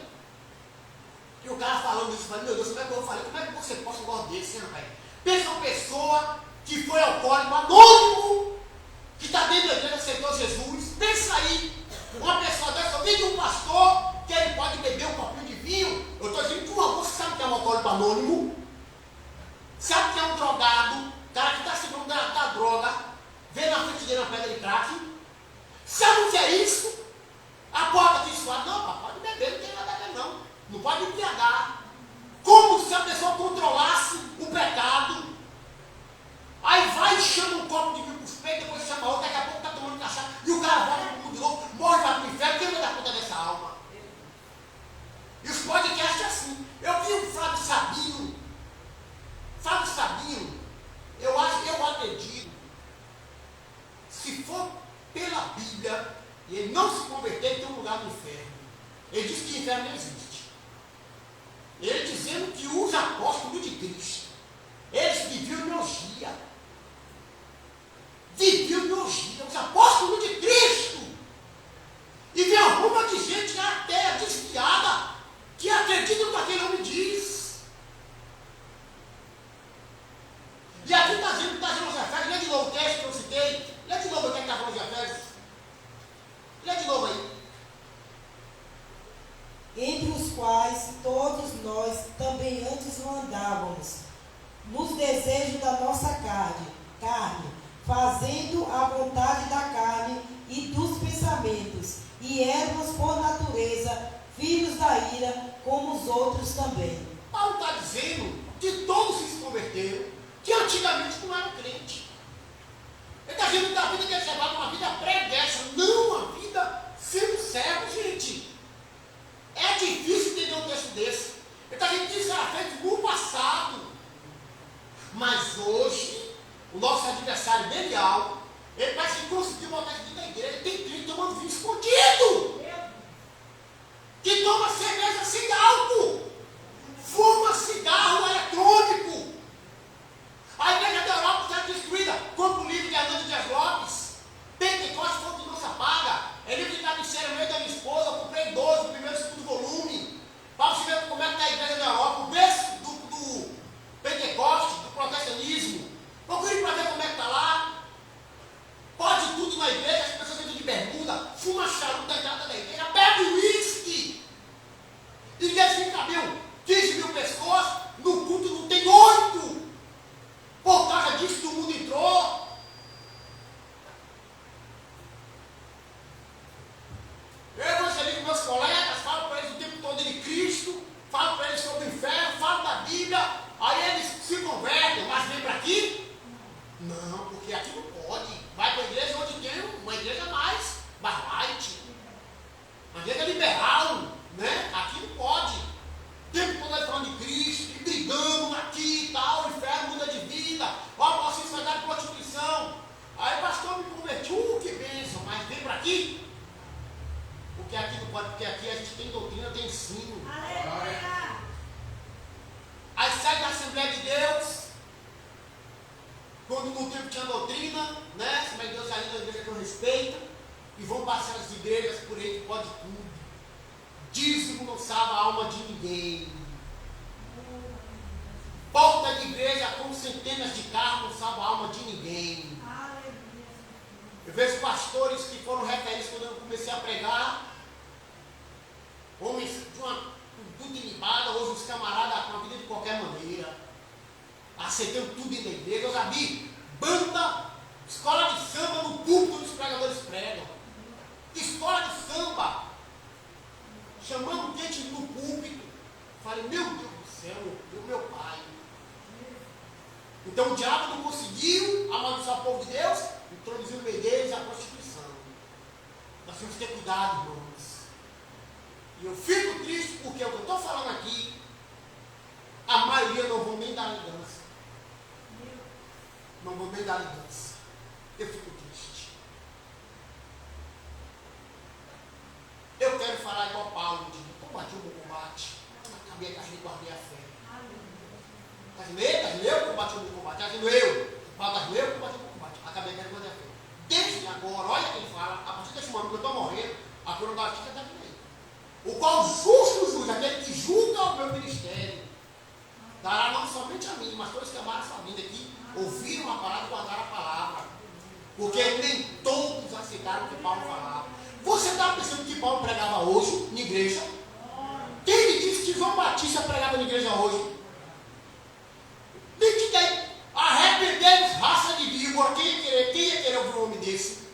E o cara falando isso, eu falei, meu Deus, como é que eu falei? Como é que você posta um negócio desse, rapaz? Pensa uma pessoa que foi alcoólico, anônimo, que está dentro da igreja, aceitou Jesus. Pensa aí, uma pessoa dessa, vem de um pastor que ele pode beber um copinho de vinho. Eu estou dizendo que você sabe o que é um alcoólico anônimo? Sabe o que é um drogado? Cara que está segurando da droga, vê na frente dele uma pedra de crack. Sabe o que é isso? A porta aqui suave, não, pode beber, não tem nada a ver não. Não pode embriagar. Como se a pessoa controlasse o pecado. Aí vai e chama um copo de vinho para os peitos, depois chama outro, daqui a pouco está tomando cachaça. E o cara volta para o mundo de novo, morre, vai para o inferno, quem vai dar conta dessa alma? E os podcasts é assim. Eu vi o Flávio Sabino. Flávio Sabino, eu acredito, se for pela Bíblia, e ele não se converter, ele tem um lugar no inferno. Ele diz que o inferno não existe. Ele dizendo que os apóstolos de Cristo, eles viviam em orgia. Viviam em orgia. Os apóstolos de Cristo. E vem a ruma de gente até desviada, que acredita no que aquele homem diz. E aqui está dizendo os Efésios, lê de novo o texto que eu citei, lê de novo o que está falando de Efésios. Lê de novo aí. Entre os quais todos nós também antes andávamos, nos desejos da nossa carne, fazendo a vontade da carne e dos pensamentos, e éramos por natureza filhos da ira, como os outros também. Paulo está dizendo que todos se converteram, que antigamente não eram crente. Ele está dizendo que a vida que eles levavam uma vida pregressa, não uma vida sendo servo, gente. É difícil entender um texto desse. Ele está dizendo que isso era feito no passado. Mas hoje, o nosso adversário Belial, ele parece que conseguiu botar isso dentro da igreja. Tem crente tomando vinho escondido. Que toma cerveja sem álcool. Fuma cigarro eletrônico. A igreja da Europa está destruída. Procure para ver como é que está lá. Pode tudo na igreja, as pessoas entram de bermuda, fuma charuto na entrada da igreja, bebe uísque. E ninguém fica, meu, 15 mil pessoas, no culto não tem 8. Por causa disso que o mundo entrou. Eu evangelizo meus colegas, falo para eles o tempo todo de Cristo, falo para eles sobre o inferno, falo da Bíblia, aí eles se convertem, mas vem para aqui? Não, porque aqui não pode. Vai para a igreja onde tem uma igreja mais light, uma igreja liberal, né? Aqui não pode. O tempo todo eles falando de Cristo, e brigando aqui e tal, o inferno muda de vida, o apóstolo vai dar de prostituição. Aí o pastor me convertiu, que bênção, mas vem para aqui? Porque aqui não pode, porque aqui a gente tem doutrina, tem ensino. Aleluia. Aí sai da Assembleia de Deus, quando no tempo tinha doutrina, né? Assembleia de Deus ainda é uma igreja que eu respeito, e vão passar as igrejas por aí que pode tudo. Dízimo não salva a alma de ninguém. Porta de igreja com centenas de carros não salva a alma de ninguém. Eu vejo pastores que foram referência quando eu comecei a pregar, homens de uma tudo ilibada, hoje os camaradas com a vida de qualquer maneira, aceitando tudo dentro da igreja. Eu já vi banda, escola de samba no púlpito onde os pregadores pregam, escola de samba, chamando gente no púlpito. Falei, meu Deus do céu, meu pai. Então o diabo não conseguiu amaldiçoar o povo de Deus, introduziu no meio deles a prostituição. Nós temos que ter cuidado, irmãos. E eu fico triste porque o que eu estou falando aqui, a maioria não vão nem dar ligança. Não vão nem dar ligança. Eu fico triste. Eu quero falar igual Paulo, de combati o bom combate, acabei a carreira e guardei a fé. Está eu combati o bom combate, está dizendo eu. Paulo está eu combati o bom combate, acabei a carreira e guardei a fé. Desde agora, olha que ele fala, a partir desse momento que eu estou morrendo, a coroa da justiça está vindo aí. O qual justo juiz, aquele que julga o meu ministério, dará não somente a mim, mas todos que amaram sua vida aqui, ouviram a palavra e guardaram a palavra. Porque nem todos aceitaram o que Paulo falava. Você está pensando que Paulo pregava hoje na igreja? Quem me disse que João Batista pregava na igreja hoje? Me diga aí, arrependemos, raça de víbora, quem ia querer ouvir um homem desse?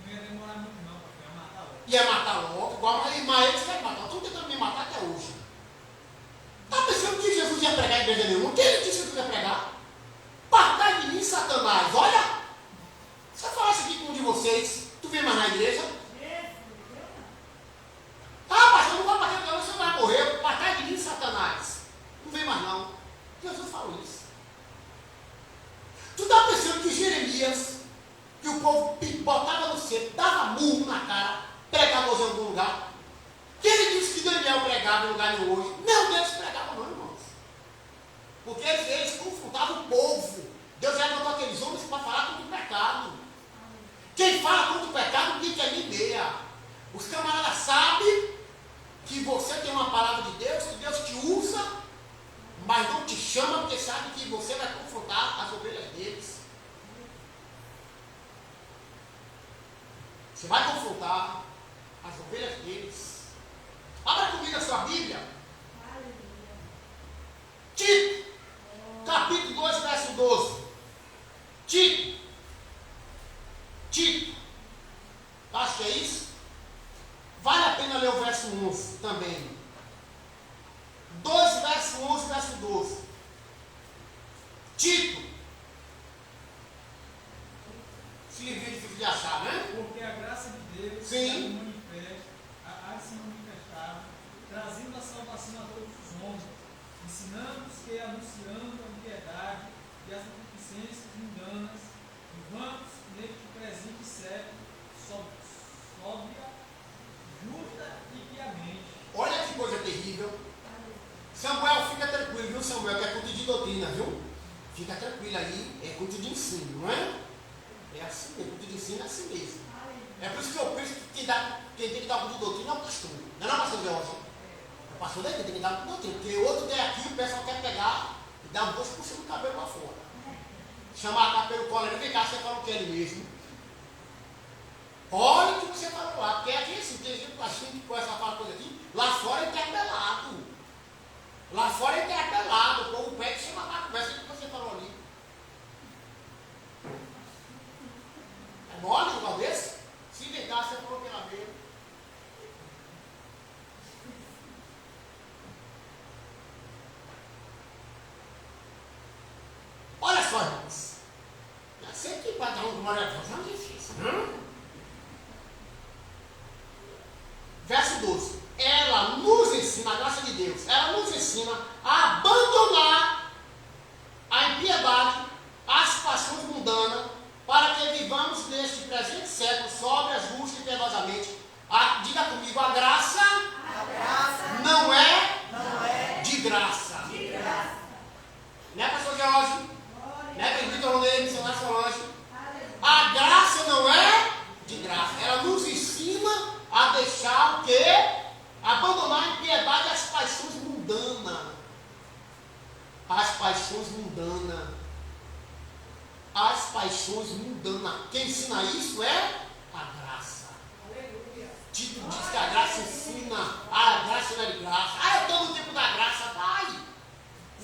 Não ia demorar muito não, porque ia matar logo. Ia matar logo, igual a eles querem matar. Estão tentando me matar até hoje. Está pensando que Jesus ia pregar em igreja nenhuma? Quem ele disse que Jesus ia pregar? Partai de mim, Satanás. Olha, se eu falasse aqui com um de vocês, tu vem mais na igreja? Tá, pastor, não vai bater na igreja, você vai morrer. Partai de mim, Satanás. Não vem mais não. Jesus falou isso. Tu está pensando que Jeremias, que o povo botava no centro, dava murro na cara, pregava em algum lugar? Quem ele disse que Daniel pregava em lugar nenhum hoje? Não, Deus pregava não, irmãos. Porque eles confrontavam o povo. Deus já botou aqueles homens para falar contra o pecado. Quem fala contra o pecado, ninguém quer nem meia. Os camaradas sabem que você tem uma palavra de Deus, que Deus te usa, mas não te chama porque sabe que você vai confrontar as ovelhas deles. Você vai confrontar as ovelhas deles. Abra comigo a sua Bíblia. Tito, capítulo 2, verso 12. Tito. Acho que é isso. Vale a pena ler o verso 11 também. 2, verso 11, verso 12. Tito. Esse livro é difícil de achar, né? Porque a graça de Deus Sim. há de se manifestar, trazendo a salvação a todos os homens, ensinando-os que, anunciando a impiedade e as concupiscências mundanas, vamos neste presente século, sóbria, justa e piamente. Olha que coisa terrível. Samuel, fica tranquilo, viu, Samuel, que é culto de doutrina, viu? Fica tranquilo aí, é culto de ensino, não é? É assim mesmo, culto de ensino é assim mesmo. É por isso que eu penso que quem tem que dar culto de doutrina é o pastor. Não é o pastor Jorge? O pastor daí tem que dar culto de doutrina, porque outro tem aqui, o pessoal quer pegar e dar um gosto por cima do cabelo lá fora. chamar a cara pelo colo, ele vem cá, você fala o que é ele mesmo. Olha o que você falou lá, porque aqui assim, tem gente que começa a falar coisa aqui, lá fora é interpelado. Lá fora é interpelado, o povo pede e chama lá, conversa o que você falou ali. É mole um negócio desse? Se inventar, você falou pela beira. Olha só, irmãos. Eu sei que para dar um glória a Deus não é difícil, não? Verso 12. Ela nos ensina, a graça de Deus, ela nos ensina a abandonar a impiedade, as paixões mundanas, para que vivamos neste presente século sóbria, justa e piedosamente. Diga comigo, a graça não é de graça. Né, pastor Jorge? Né, bendito Ronei, missionário Solange? A graça não é de graça. Ela nos ensina a deixar o quê? Abandonar a impiedade e as paixões mundanas. As paixões mundanas. As paixões mundanas. Quem ensina isso é a graça. Tito diz que a graça ensina. A graça não é de graça. Eu estou no tempo da graça.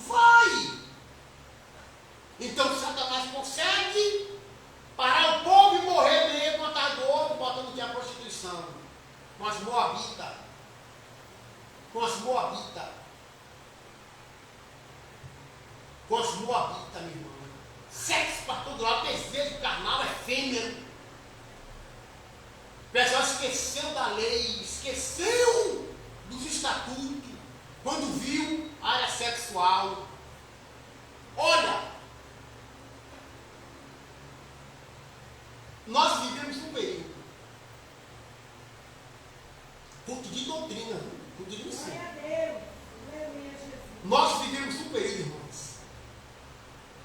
Vai! Então Satanás consegue parar o povo e morrer mesmo atrás do outro, botando que a prostituição. Com as moabitas. Com as moabitas. Com as moabitas, meu irmão. Sexo para todo lado, desejo carnal, é efêmero. O pessoal esqueceu da lei, esqueceu dos estatutos, quando viu a área sexual. Olha, nós vivemos um período, culto de doutrina, culto de ensino. Nós vivemos um período, irmãos.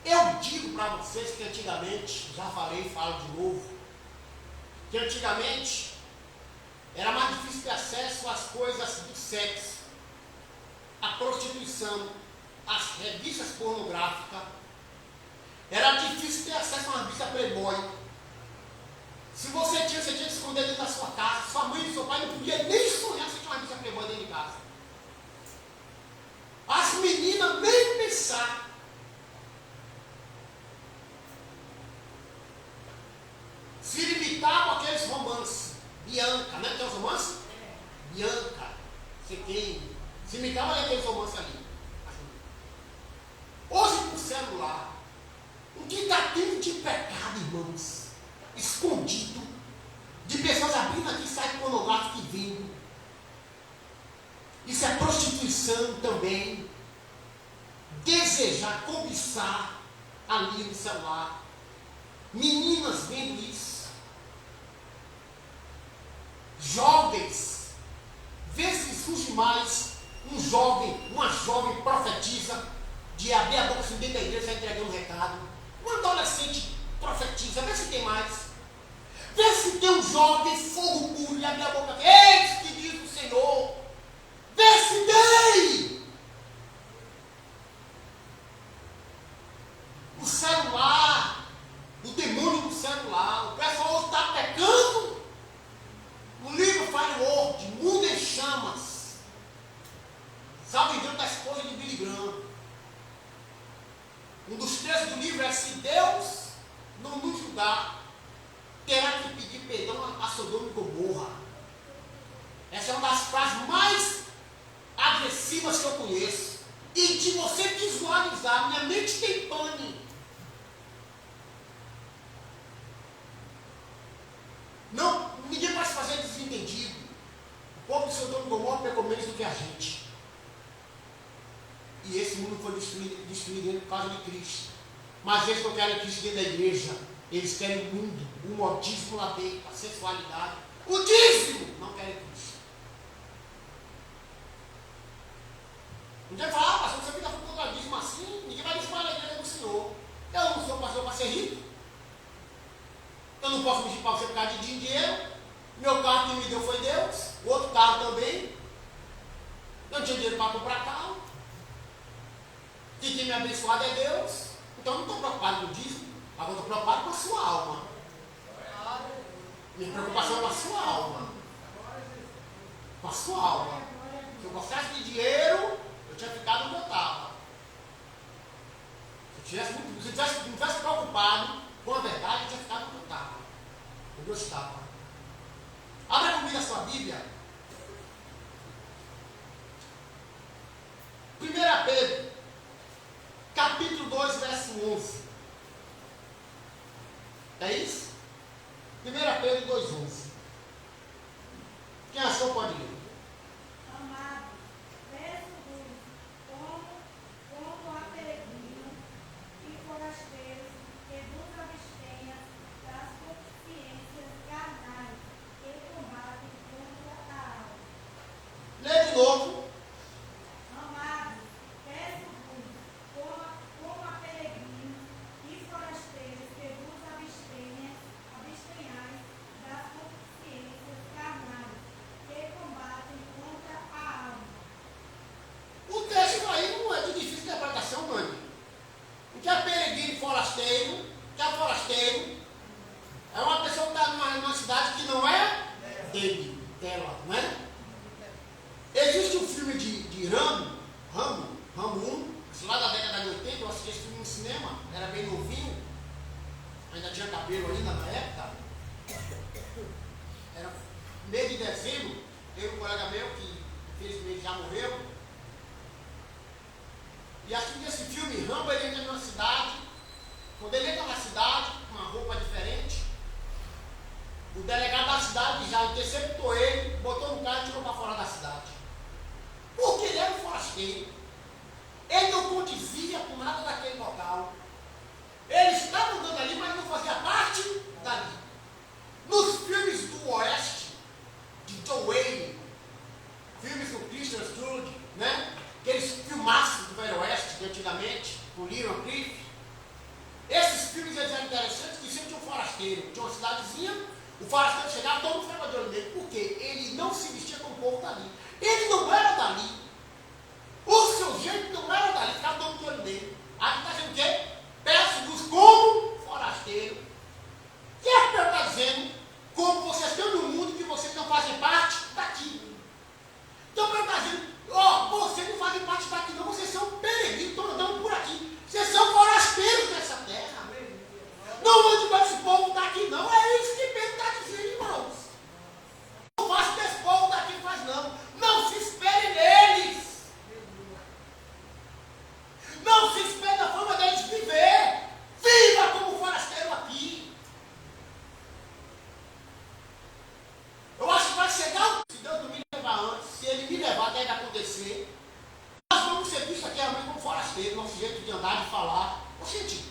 Eu digo para vocês que antigamente, já falei, falo de novo, que antigamente era mais difícil ter acesso às coisas do sexo, à prostituição, às revistas pornográficas. Era difícil ter acesso a uma revista Playboy. Se você tinha que esconder dentro da sua casa. Sua mãe e seu pai não podia nem sonhar se tinha uma revista Playboy dentro de casa. As meninas nem pensar. Se limitavam àqueles romances. Bianca, né? Tem os romances? Bianca, sei quem. Se limitavam àqueles romances ali. Hoje, com o celular, o que está tendo de pecado, irmãos? Escondido. De pessoas abrindo aqui site pornográfico e vindo. Isso é prostituição também. Desejar, cobiçar ali no celular. Meninas vendo isso. Jovens. Vê se surge mais um jovem, uma jovem profetiza de abrir a boca assim dentro da igreja e entregar um recado. Um adolescente profetiza. Vê se tem mais. Vê se tem um jovem fogo puro e abrir a boca. Eis que diz o Senhor. Vê se tem. O celular, o demônio do celular, o pessoal hoje está pecando. O livro Fireword, Mundo em Chamas, salvo engano da esposa de Billy Graham. Um dos trechos do livro é: se Deus não nos julgar, terá que pedir perdão a Sodoma e Gomorra. Essa é uma das frases mais agressivas que eu conheço. E de você visualizar, minha mente tem pane. Não, ninguém pode fazer desentendido. O povo de Sodoma e Gomorra pecou menos do que a gente. E esse mundo foi destruído por causa de Cristo. Mas eles não querem Cristo dentro da igreja. Eles querem o mundo, o modismo lá dentro, a sensualidade. O dízimo! Não querem Cristo. Ninguém fala, pastor, você fica com todo dízimo assim, ninguém vai dizimar na igreja do Senhor. Eu não sou pastor para ser rico. Eu não posso me para você por causa de dinheiro. Meu carro que me deu foi Deus. O outro carro também. Eu não tinha dinheiro para comprar carro. Quem tem me abençoado é Deus. Então eu não estou preocupado com o dízimo. Agora eu estou preocupado com a sua alma. Minha preocupação é com a sua alma. Com a sua alma. Se eu gostasse de dinheiro, eu tinha ficado onde eu estava. Se eu não tivesse preocupado com a verdade, eu tinha ficado onde eu estava. Onde eu estava. Abra comigo a sua Bíblia. 1 Pedro, capítulo 2, verso 11. É isso? 1 Pedro 2,11. Quem achou pode ler. Amado, peço-vos, como a peregrinos e forasteiros, que vos abstenha das consciências carnais que combatem contra a alma. Lê de novo. Amados, peço-vos, como a peregrinos e forasteiros, que vos abstenhais das consciências carnais que combatem contra a alma. O texto aí não é de difícil interpretação, mãe. O que é peregrino e forasteiro? O que é forasteiro? É uma pessoa que está numa cidade que não é dele, dela, não é? Existe um filme de Rambo 1, lá da década de 80, eu assisti esse filme no cinema, era bem novinho, ainda tinha cabelo ainda na época. Era mês de dezembro, teve um colega meu que infelizmente já morreu. E assim nesse filme, Rambo, ele entra numa cidade. Quando ele entra na cidade, com uma roupa diferente, o delegado da cidade já interceptou ele, botou no carro e tirou para fora da cidade. Porque ele era um forasteiro. Ele não condizia com nada daquele local. Ele estava andando ali, mas não fazia parte dali. Nos filmes do Oeste, de John Wayne, filmes com Christian Sturge, né? Aqueles filmaços do Velho Oeste de antigamente, com Leon Cliff. Esses filmes eles eram interessantes, que sempre tinha um forasteiro, tinha uma cidadezinha, o forasteiro chegava, todo mundo ficava de olho nele. Por quê? Ele não se vestia como o povo dali. Ele não era dali. O seu jeito não era dali, ficava todo mundo de olho nele. Aqui está dizendo o quê? Peço-vos como forasteiro. E a Pedro está dizendo, como vocês estão no mundo que vocês não fazem parte daqui. Então Pedro está dizendo, vocês não fazem parte daqui não, vocês são peregrinos, estão andando por aqui. Vocês são forasteiros dessa terra. Não ande com esse povo daqui não, é isso que Pedro está dizendo, irmãos. Não faça desse povo daqui, faz não. Não se espere neles. Não se espere na forma deles viver. Viva como forasteiro aqui. Eu acho que vai chegar, se Deus não me levar antes, se Ele me levar, deve acontecer. Nós vamos ser vistos aqui realmente como forasteiro, nosso jeito de andar, de falar. Gente,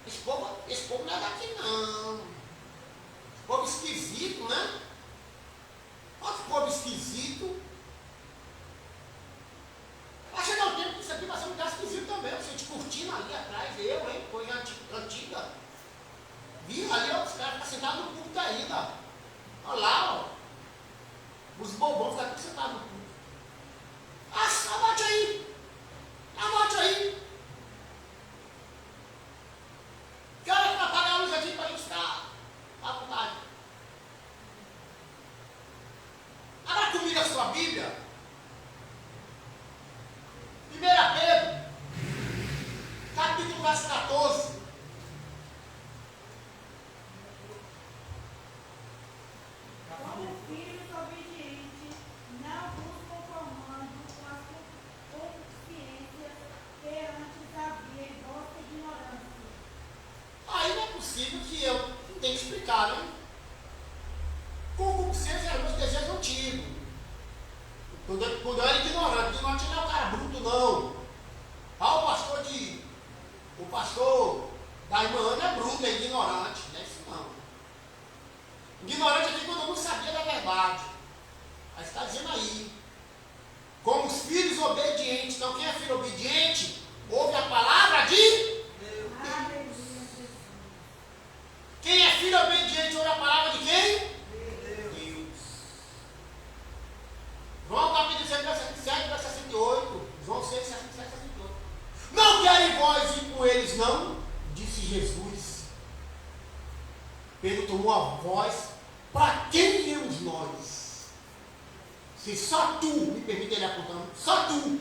esse povo não é daqui não. Esse povo esquisito, né? Olha que povo esquisito. Vai chegar um tempo que isso aqui vai ser um lugar esquisito também. Você te curtindo ali atrás, eu, hein? Coisa antiga. Vi ali, ó, os caras ficam sentados no púlpito ainda. Olha lá, ó. Os bobões ficam aqui sentados no púlpito. Anote aí. Anote aí. Que hora que vai apagar a luz aqui para a gente ficar à vontade? Abra comigo a sua Bíblia. 1 Pedro, capítulo 14. Como filhos obedientes, não vos conformando com as consciências que antes havia em vossa ignorância. Aí não é possível que eu não tenha que explicar, né? Concupiscência eram meus desejos antigos. Quando eu era ignorante não é um cara bruto, não. O pastor da irmã Ana é bruto, é ignorante. Não é isso não. Ignorante aqui quando eu não sabia da verdade. Aí está dizendo aí. Como os filhos obedientes. Então quem é filho obediente, ouve a palavra de Deus. Quem é filho obediente, ouve a palavra de quem? Deus. João capítulo 7, verso 68. João 6, 67, 68. Não querem vós ir com eles, não? Disse Jesus. Pedro tomou a voz: para quem iremos nós? Se só tu, me permite ele apontando, só tu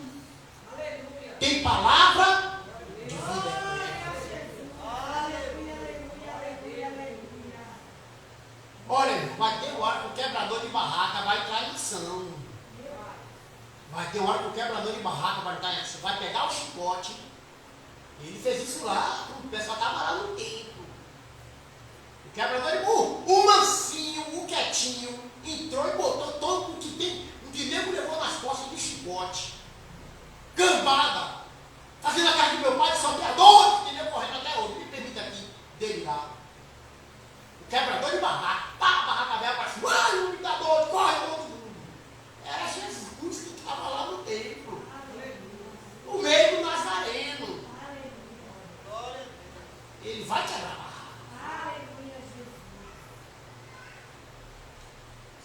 tem palavra de vida eterna. Olha, vai ter hora que o quebrador de barraca vai entrar em ação. Vai ter hora que o quebrador de barraca vai entrar em ação. Vai pegar o chicote. Ele fez isso lá, o pessoal estava lá no templo. O quebrador de burro, o mansinho, o quietinho, entrou e botou todo o que nego levou nas costas de chicote. Gambada. Fazendo a cara do meu pai de salteador, que nego correndo até hoje. Me permita aqui delirar. O quebrador de barraca, pá, a barraca velha apareceu, ai, o imitador, corre todo mundo. Era Jesus que estava lá no templo. O meio do Nazareno. Ele vai te agarrar.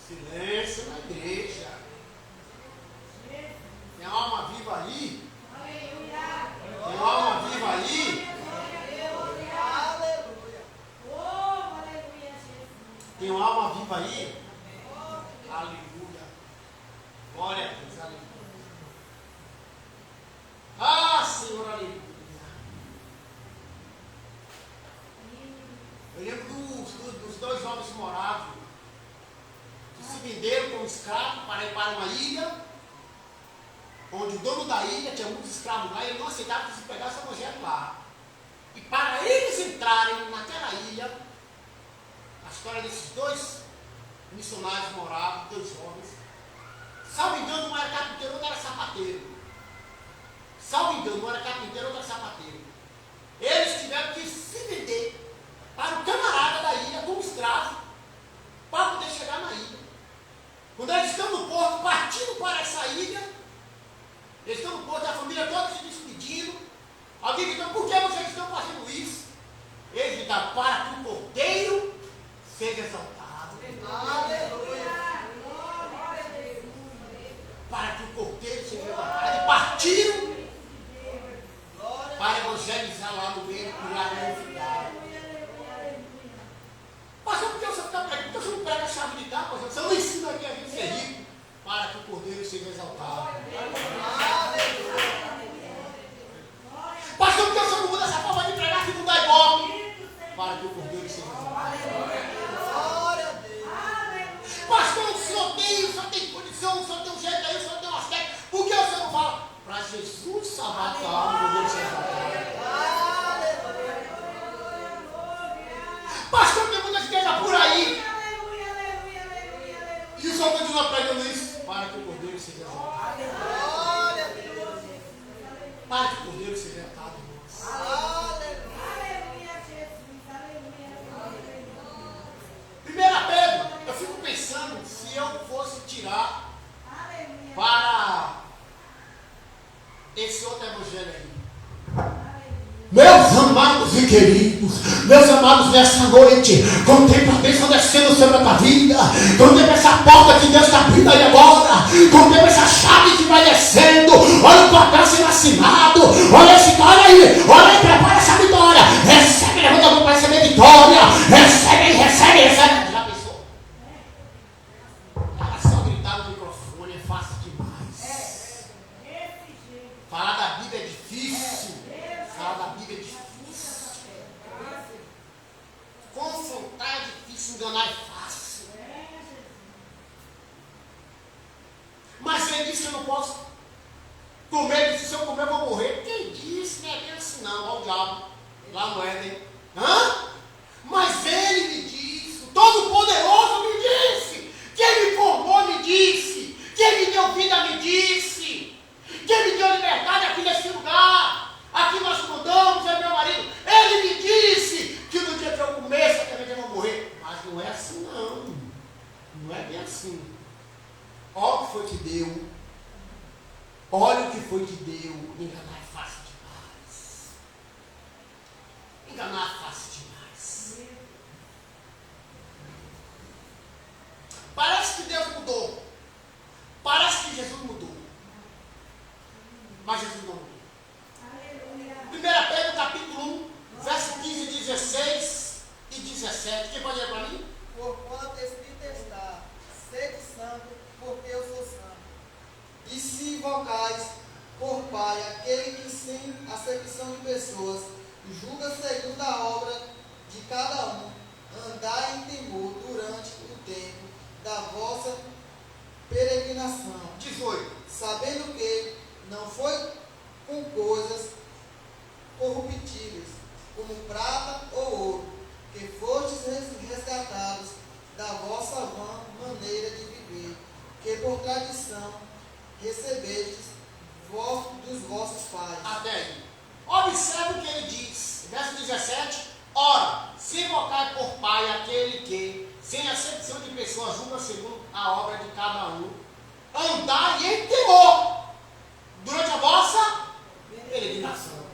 Silêncio na igreja. Tem alma viva aí? Tem alma viva aí? Tem uma alma viva aí? Aleluia. Glória a Deus, aleluia. Ah, Senhor, aleluia. Eu lembro dos dois homens moráveis que se venderam como escravos para ir para uma ilha, onde o dono da ilha tinha muitos escravos lá e ele não aceitava que se pegasse o evangelho lá. E para eles entrarem naquela ilha, a história desses dois missionários moráveis, dois jovens, salvo engano, um era carpinteiro, outro era sapateiro. Salvo engano, um era carpinteiro, outro era sapateiro. Eles tiveram que se vender para o camarada da ilha como escravo, para poder chegar na ilha. Quando eles estão no porto, partindo para essa ilha, eles estão no porto, a família toda se despedindo. Alguém grita: por que vocês estão fazendo isso? Eles gritam: para que o cordeiro seja exaltado. Aleluia. Para que o cordeiro seja exaltado. E partiram para evangelizar lá no meio do lado do final. Pastor, por que você está pregando? Porque você não prega a chave de cá, pastor. Você não ensina aqui a gente ser rico. Para que o cordeiro seja exaltado. Pastor, por que você não muda essa forma de pregar que não dá ibope? Para que o cordeiro seja exaltado. Pastor, o senhor tem condição, o senhor tem um jeito aí, o senhor tem um aspecto. Por que o senhor não fala? Para Jesus salvar a tua alma, o cordeiro seja exaltado. Pastor, tem muita igreja por aí. E o senhor continua pregando isso? Para que o cordeiro seja exaltado. Para que o cordeiro seja exaltado, irmãos. Primeira Pedro, eu fico pensando se eu fosse tirar para esse outro evangelho aí. Meus amados e queridos, meus amados, nessa noite, contempla a bênção descendo sobre a tua vida, contempla essa porta que Deus está abrindo aí agora, contempla essa chave que vai descendo, olha o papel sendo assinado, olha esse cara aí, olha aí, prepara essa vitória, recebe, levanta a mão para receber vitória, recebe, já pensou? Ela só gritar no microfone é fácil demais, falar da Bíblia é difícil. Falar da Bíblia é difícil. Confrontar é difícil, enganar é fácil. Mas ele disse que eu não posso comer, ele disse: se eu comer eu vou morrer. Quem disse? Não é bem assim não, olha o diabo lá no Éden. Mas ele me disse, o Todo-Poderoso me disse, quem me formou me disse, quem me deu vida me disse, quem me deu liberdade aqui nesse lugar. Aqui nós mudamos, é meu marido. Ele me disse que no dia que eu comer, certamente eu vou morrer. Mas não é assim não. Não é bem assim. Olha o que foi que deu. Olha o que foi que deu. Enganar é fácil demais. Enganar é fácil demais. Parece que Deus mudou. Parece que Jesus mudou. Mas Jesus não mudou. 1 Pedro capítulo 1, verso 15, 16 e 17. Quem pode ler Pai aquele que, sem acepção de pessoas, julga segundo a obra de cada um. Andai em temor durante o tempo da vossa peregrinação. 18. Sabendo que não foi com coisas corruptíveis, como prata ou ouro, que fostes resgatados da vossa vã maneira de viver, que por tradição recebestes dos vossos pais. Até aí. Observe o que ele diz. Verso 17. Ora, se invocai por Pai aquele que, sem acepção de pessoas, julga segundo a obra de cada um, andai em temor durante a vossa peregrinação.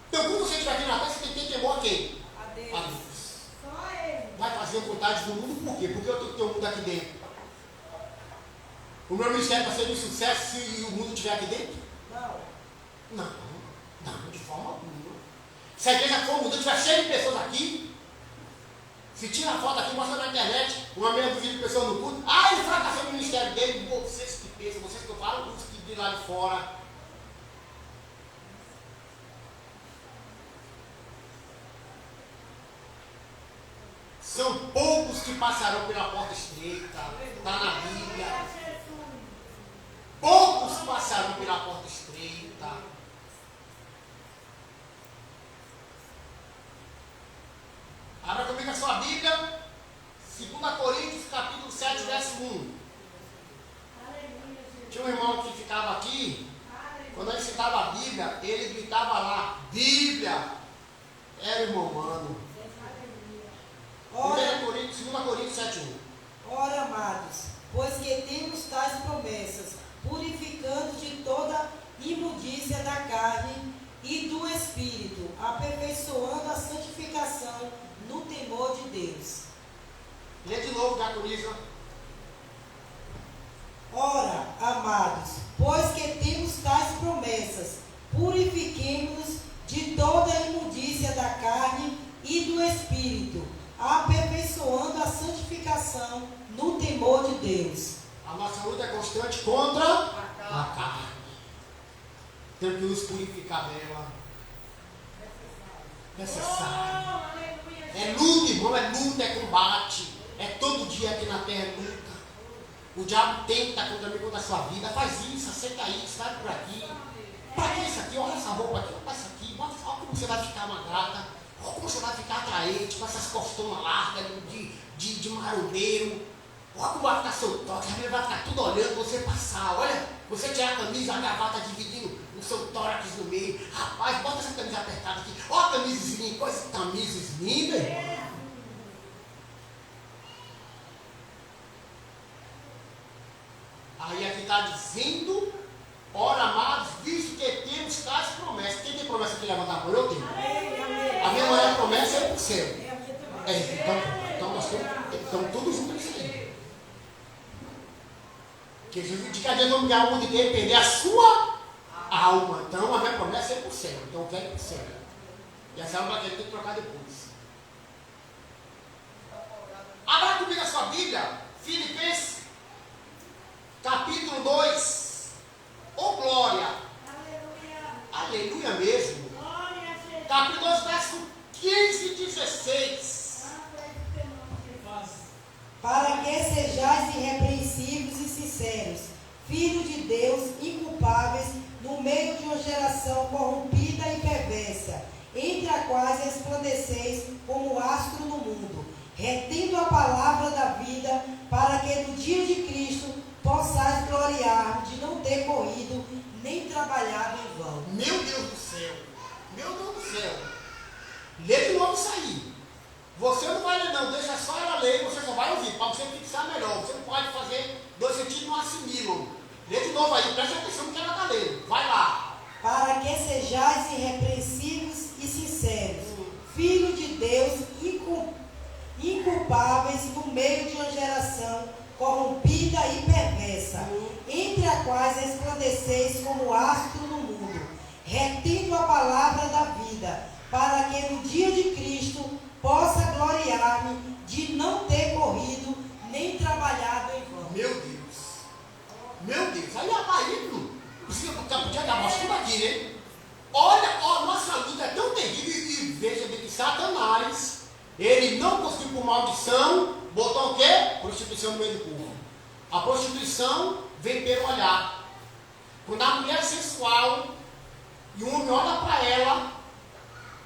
Então, quando você estiver aqui na terra, você tem que ter temor a quem? A A Deus. Deus. Só Ele. Vai fazer a vontade do mundo, por quê? Porque eu tenho que ter um mundo aqui dentro. O meu ministério vai ser de sucesso se o mundo estiver aqui dentro? Não. Não, de forma alguma. Se a igreja for mudando, tiver cheio de pessoas aqui, se tira a foto aqui, mostra na internet, uma meia dúzia de pessoas no culto, ele fracassou no ministério dele, vocês que pensam, vocês que eu falo, os que de lá de fora. São poucos que passarão pela porta estreita, está na Bíblia. Poucos passarão pela porta estreita. Abra comigo a sua Bíblia, 2 Coríntios, capítulo 7, verso 1. Tinha um irmão que ficava aqui, quando ele citava a Bíblia, ele gritava lá, Bíblia! Era o irmão mano. 2 Coríntios 7, 1. Ora, amados, pois que temos tais promessas, purificando de toda imundícia da carne e do Espírito, aperfeiçoando a santificação no temor de Deus. Lê de novo, diaconisa. Ora, amados, pois que temos tais promessas, purifiquemo-nos de toda imundícia da carne e do Espírito, aperfeiçoando a santificação no temor de Deus. A nossa luta é constante contra a carne. Temos que nos purificar dela. Necessário. É luta, irmão, é luta, é combate. É todo dia aqui na terra é luta. O diabo tenta contra a sua vida. Faz isso, aceita isso, vai por aqui. Para que isso aqui? Olha essa roupa aqui, olha isso aqui. Olha como você vai ficar uma gata. Olha como você vai ficar atraente com essas costonas largas de marombeiro. Olha como vai ficar seu tórax. A mulher vai ficar tudo olhando você passar. Olha, você tirar a camisa, a gravata dividindo o seu tórax no meio. Rapaz, bota essa camisa apertada aqui. Olha a camisa slim, coisa camisa slim, meu irmão. Aí aqui está dizendo, ora amados, visto que temos tais promessas. Quem tem promessa que levantar a mão? Eu tenho. A minha maior promessa é para o céu. Então nós estamos todos juntos nisso aí. Porque Jesus de cada dia vamos ganhar o mundo inteiro e perder a sua alma. Então a minha promessa é para o céu. Então eu quero ir para o céu. E essa alma vai ter que trocar depois. Abra comigo a sua Bíblia, Filipenses, capítulo 2. Oh glória! Aleluia mesmo. Capítulo 2, verso 15 e 16. Para que sejais irrepreensíveis e sinceros, filhos de Deus, inculpáveis, no meio de uma geração corrompida e perversa, entre a quais resplandeceis como astro no mundo, retendo a palavra da vida, para que no dia de Cristo possais gloriar de não ter corrido, nem trabalhado em vão. Meu Deus do céu! Meu Deus do céu! Lê de novo isso aí. Você não vai ler não, deixa só ela ler, você só vai ouvir, para você fixar melhor. Você não pode fazer dois sentidos não assimilam. Lê de novo aí, preste atenção no que ela está lendo. Vai lá. Para que sejais irrepreensíveis e sinceros, filhos de Deus, inculpáveis no meio de uma geração corrompida e perversa, entre a quais resplandeceis como astro no mundo, retendo a palavra da vida, para que no dia de Cristo possa gloriar-me de não ter corrido nem trabalhado em vão. Meu Deus! Meu Deus! Aí apaído! Podia acabar apóstolo tudo aqui, né? Olha, nossa luta é tão terrível e veja bem que Satanás, ele não conseguiu por maldição, botou o quê? Prostituição no meio do povo. A prostituição vem pelo olhar. Quando a mulher é sensual e o homem olha para ela,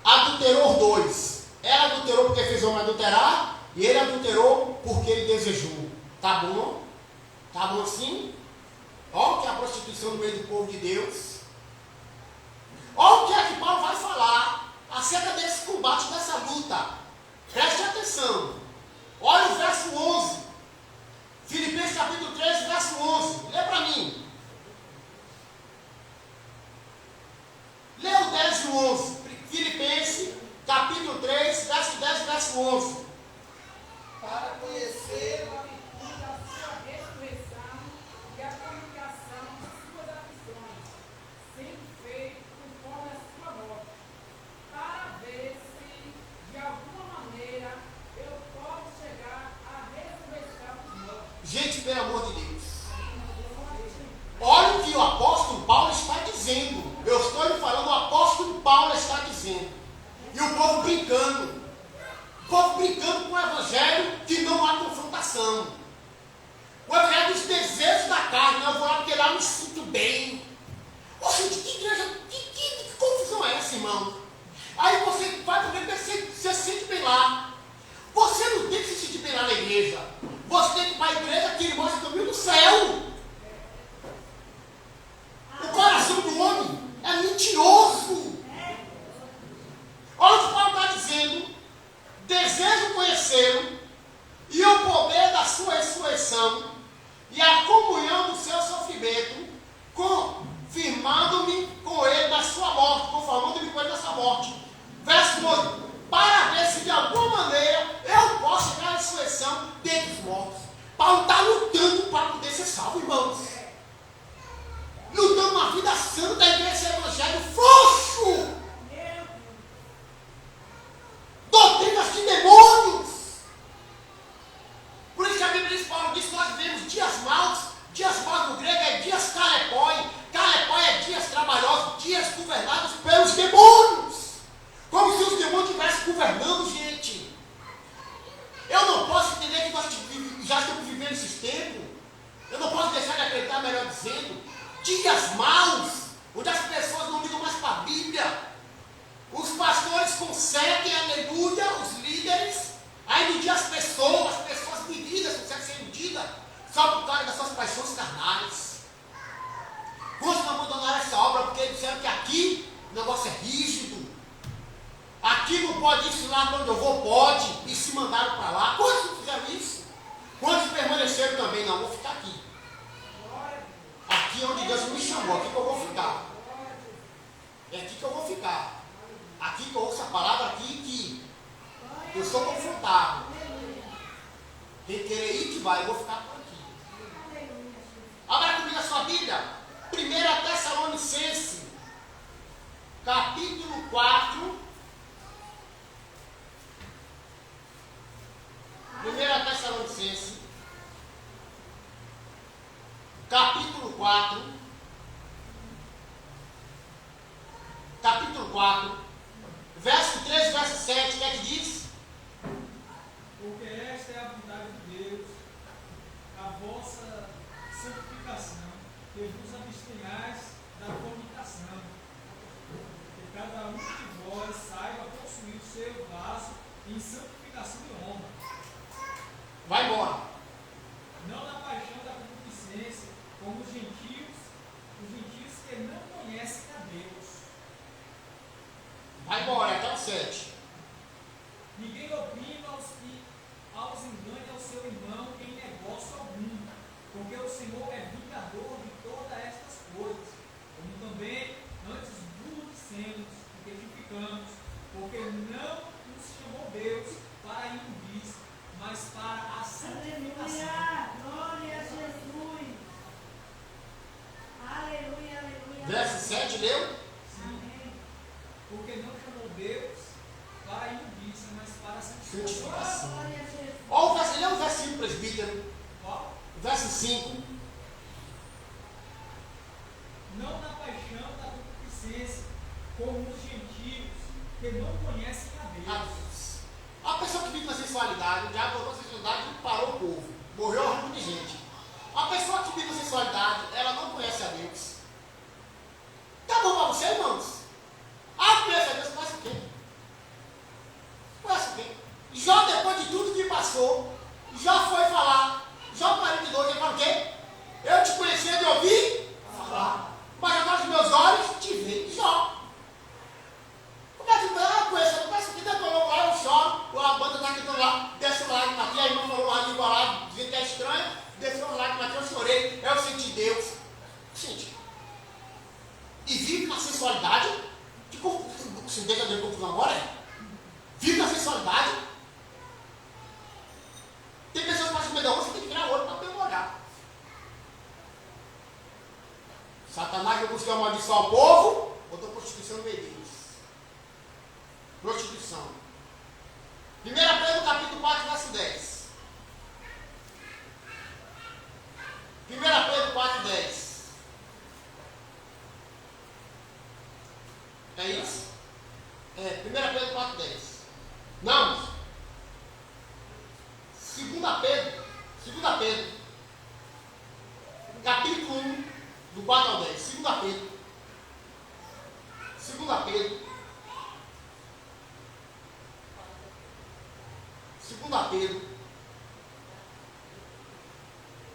adulterou os dois. Ela adulterou porque fez o homem adulterar e ele adulterou porque ele desejou. Tá bom? Tá bom assim? Olha o que é a prostituição no meio do povo de Deus. Olha o que é que Paulo vai falar acerca desse combate, dessa luta. Preste atenção. Olha o verso 11. Filipenses capítulo 3, verso 11. Lê para mim. Lê o 10 e o 11. Filipenses capítulo 3, verso 10 e verso 11. Para conhecer gente, pelo amor de Deus. Olha o que o apóstolo Paulo está dizendo. Eu estou lhe falando, o apóstolo Paulo está dizendo. E o povo brincando. O povo brincando com o evangelho que não há confrontação. O evangelho dos desejos da carne. Eu vou lá porque lá eu me sinto bem. Poxa, de que igreja, que confusão é essa, irmão? Aí você vai para a igreja, você se sente bem lá. Você não tem que se sentir bem lá na igreja. Você tem que ir para a igreja que ele mostra o caminho do céu. O coração do homem é mentiroso. Olha o que Paulo está dizendo. Desejo conhecê-lo e o poder da sua ressurreição e a comunhão do seu sofrimento, confirmando-me com ele na sua morte, conformando-me com ele na sua morte. Verso 12. Para ver se de alguma maneira eu posso chegar à ressurreição dentre os mortos. Paulo está lutando para poder ser salvo, irmãos. Lutando uma vida santa, a igreja é evangelho frouxo. Doutrinas de demônios. Por isso que a Bíblia diz, Paulo diz que nós vivemos dias maus. Dias maus no grego é dias calepói. Calepói é dias trabalhosos, dias governados pelos demônios. Como se os demônios estivessem governando, gente. Eu não posso entender que nós já estamos vivendo esses tempos. Eu não posso deixar de acreditar, melhor dizendo, dias maus, onde as pessoas não ligam mais para a Bíblia. Os pastores conseguem, aleluia, os líderes, a iludir as pessoas medidas conseguem ser iludidas só por causa das suas paixões carnais. Quantos não abandonaram essa obra porque disseram que aqui o negócio é rígido? Aqui não pode ir lá para onde eu vou, pode, e se mandaram para lá. Quantos fizeram isso? Quantos permaneceram também? Não, vou ficar aqui. Aqui é onde Deus me chamou, aqui que eu vou ficar. É aqui que eu vou ficar. Aqui que eu ouço a palavra, aqui que eu sou confortável. Quem querer ir que vai, eu vou ficar por aqui. Abra comigo a sua Bíblia. 1 Tessalonicenses, capítulo 4. 1 Tessalonicenses, capítulo 4, verso 3, verso 7, o que é que diz? Porque esta é a vontade de Deus, a vossa santificação, que vos abstenhais da fornicação, que cada um de vós saiba possuir o seu vaso em santificação e honra. Vai embora. Não na paixão da concupiscência, como os gentios que não conhecem a Deus. Vai embora, até o 7. Ninguém oprima aos que aos engane ao seu irmão em negócio algum, porque o Senhor é vingador de todas estas coisas, como também antes vos dissemos e testificamos, porque não nos chamou Deus para a imundícia, mas para a santificação. Aleluia, glória a Jesus. Aleluia, aleluia. Verso 7, leu? Amém. Porque não chamou Deus para a imundícia, mas para a santificação. Santificação. Glória a Jesus. Olha o verso, lê o versículo, presbítero. Qual? Verso 5. Não na paixão da como os gentios que não conhecem a Deus. A pessoa que vive na sensualidade, o diabo botou a sensualidade e parou o povo. Morreu um monte de gente. A pessoa que vive na sensualidade, ela não conhece a Deus. Tá bom para você, irmãos? Conhece a Deus, conhece o quê? Conhece o quê? Jó, depois de tudo que passou, Jó foi falar. Jó 42, ele fala o quê? Eu te conhecia de ouvir falar, mas agora os meus olhos te veem. Jó. Como é que conhece? Eu conheço o que decorou lá, eu choro, a banda está cantando lá, desce o lágrima aqui, a irmã falou uma língua lá, dizendo que é estranha, desceu o lágrima aqui, eu chorei, eu senti Deus. Gente, e vive na sensualidade, que você deixa de confusão agora, vive na sensualidade. Tem pessoas que fazem medo da onça, você tem que virar olho para poder olhar. Satanás vai buscar amaldiçoar o povo, botou prostituição no meio deles. Prostituição. 1 Pedro capítulo 4, verso 10. 1 Pedro 4, 10. É isso? 1 Pedro 4, 10. Não. 2 Pedro. Capítulo 1, do 4 ao 10. 2 Pedro. 2 Pedro. 2 Pedro.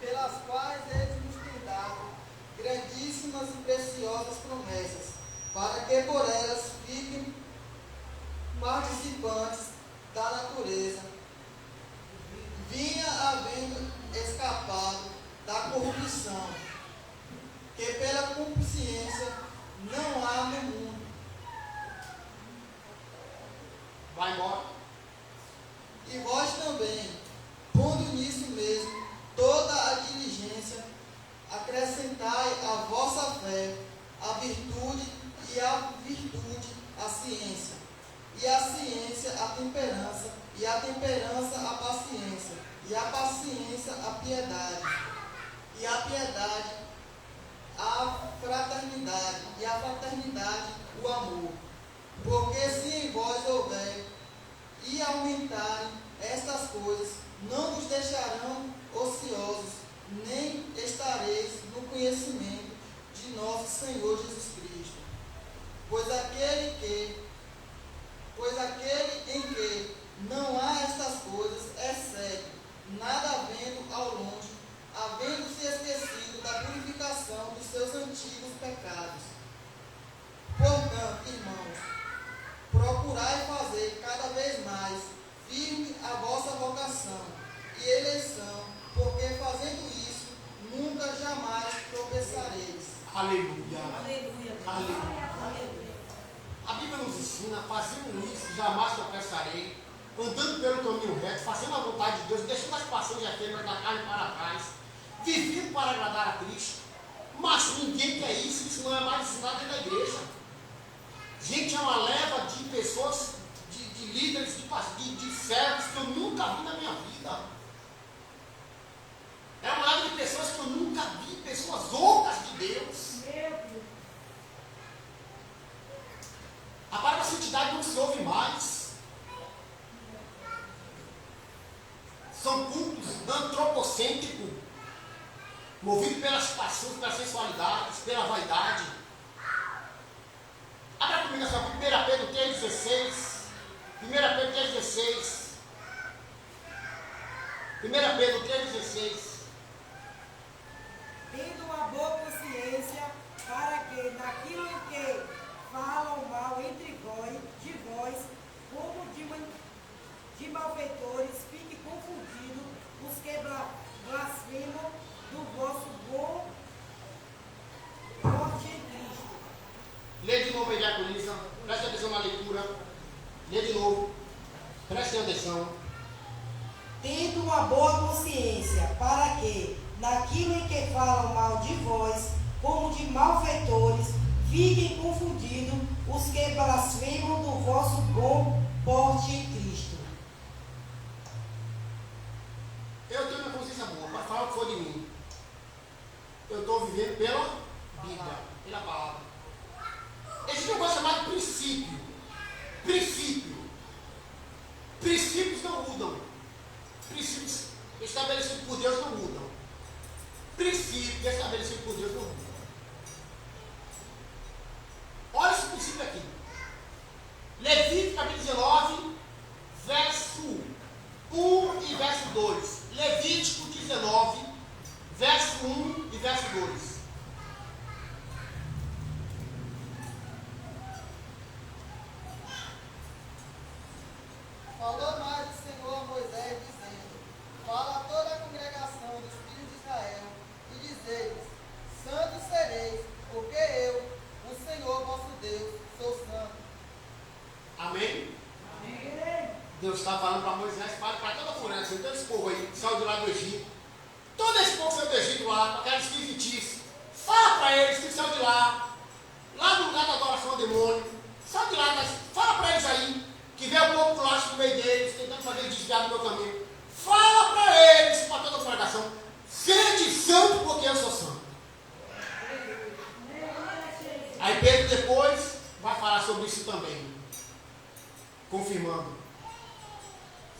Pelas quais ele nos tem dado grandíssimas e preciosas promessas, para que por elas fiquem participantes da natureza, vinha havendo escapado da corrupção, que pela consciência não há no mundo. Vai embora. E vós também, pondo nisso mesmo toda a diligência, acrescentai à vossa fé a virtude, e a virtude a ciência, e a ciência a temperança, e a temperança a paciência, e a paciência a piedade, e a piedade a fraternidade, e a fraternidade o amor. Porque se em vós houver e aumentarem estas coisas, não vos deixarão ociosos, nem estareis no conhecimento de nosso Senhor Jesus Cristo. Pois aquele em que não há estas coisas é cego, nada vendo ao longe, havendo-se esquecido da purificação dos seus antigos pecados. Portanto, irmãos, procurai fazer cada vez mais firme a vossa vocação e eleição, porque fazendo isso, nunca jamais tropeçareis. Aleluia. Aleluia. Aleluia. Aleluia. A Bíblia nos ensina, fazendo isso, jamais tropeçarei, andando pelo caminho reto, fazendo a vontade de Deus, deixando as passões efêmeras da carne para trás, vivendo para agradar a Cristo. Mas ninguém quer isso, isso não é mais ensinado dentro da igreja. Gente, é uma leva de pessoas, de líderes, de servos que eu nunca vi na minha vida. É uma leva de pessoas que eu nunca vi, pessoas outras de Deus. Meu Deus. A palavra santidade não se ouve mais. São cultos antropocêntricos, movidos pelas paixões, pelas sensualidades, pela vaidade. Abra comigo essa 1 Pedro 3,16. 1 Pedro 3,16. 1 Pedro 3,16. Tendo uma boa consciência, para que naquilo em que falam mal entre vós, de vós, como de malfeitores, fique confundido os que blasfemam do vosso bom porte em Cristo. Lê de novo aí, diaconisa. Preste atenção na leitura. Lê de novo. Preste atenção. Tendo uma boa consciência, para que, naquilo em que falam mal de vós, como de malfeitores, fiquem confundidos os que blasfemam do vosso bom porte em Cristo. Eu tenho uma consciência boa, pode falar o que for de mim. Eu estou vivendo pela Bíblia, pela palavra. Existe um negócio chamado princípio estabelecidos por Deus não mudam. Princípios estabelecidos por Deus não mudam. Olha esse princípio aqui. Levítico capítulo 19, verso 1 e verso 2. Levítico 19, verso 1 e verso 2. Falou mais o Senhor a Moisés, dizendo: Fala a toda a congregação dos filhos de Israel, e dizei-lhes: Santos sereis, porque eu, o Senhor vosso Deus, sou santo. Amém? Amém. Deus está falando para Moisés, para toda a floresta, todo esse povo aí que saiu de lá do Egito. Todo esse povo saiu do Egito lá, aquela esquisitice. Fala para eles que saiu de lá no lugar da adoração ao demônio. Sai de lá, fala para eles aí, que vê o povo plástico no meio deles, tentando fazer eles desviar do meu caminho. Fala para eles, para toda a congregação: sede santo, porque eu sou santo. Aí Pedro depois vai falar sobre isso também, confirmando: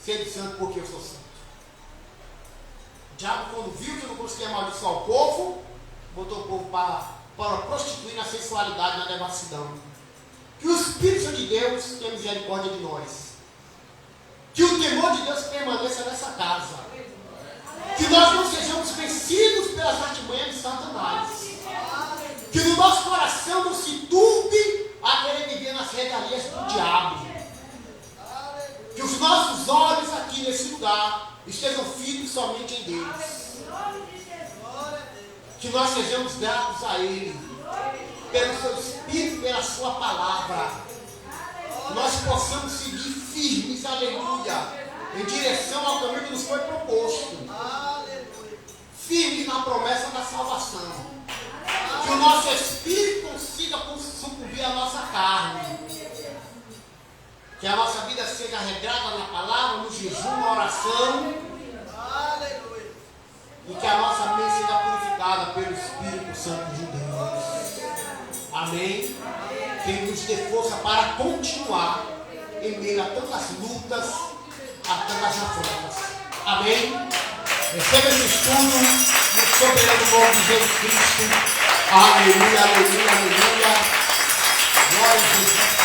sede santo, porque eu sou santo. O diabo, quando viu que não conseguia amaldiçoar o povo, botou o povo para prostituir na sensualidade, na devassidão. Que o Espírito de Deus tenha misericórdia de nós. Que o temor de Deus permaneça nessa casa. Que nós não sejamos vencidos pelas artimanhas de Satanás. Que no nosso coração não se turbe a querer viver nas regalias do diabo. Que os nossos olhos aqui nesse lugar estejam firmes somente em Deus. Que nós sejamos gratos a Ele, pelo seu Espírito, pela sua palavra. Nós possamos seguir firmes, aleluia, em direção ao caminho que nos foi proposto. Firmes na promessa da salvação. Que o nosso Espírito consiga sucumbir a nossa carne. Que a nossa vida seja regrada na palavra, no jejum, na oração. E que a nossa mente seja purificada pelo Espírito Santo de Deus. Amém? Que Ele nos dê força para continuar em meio a tantas lutas, a tantas afrontas. Amém? Receba esse estudo no soberano nome de Jesus Cristo. Aleluia, aleluia, aleluia. Glória a Jesus.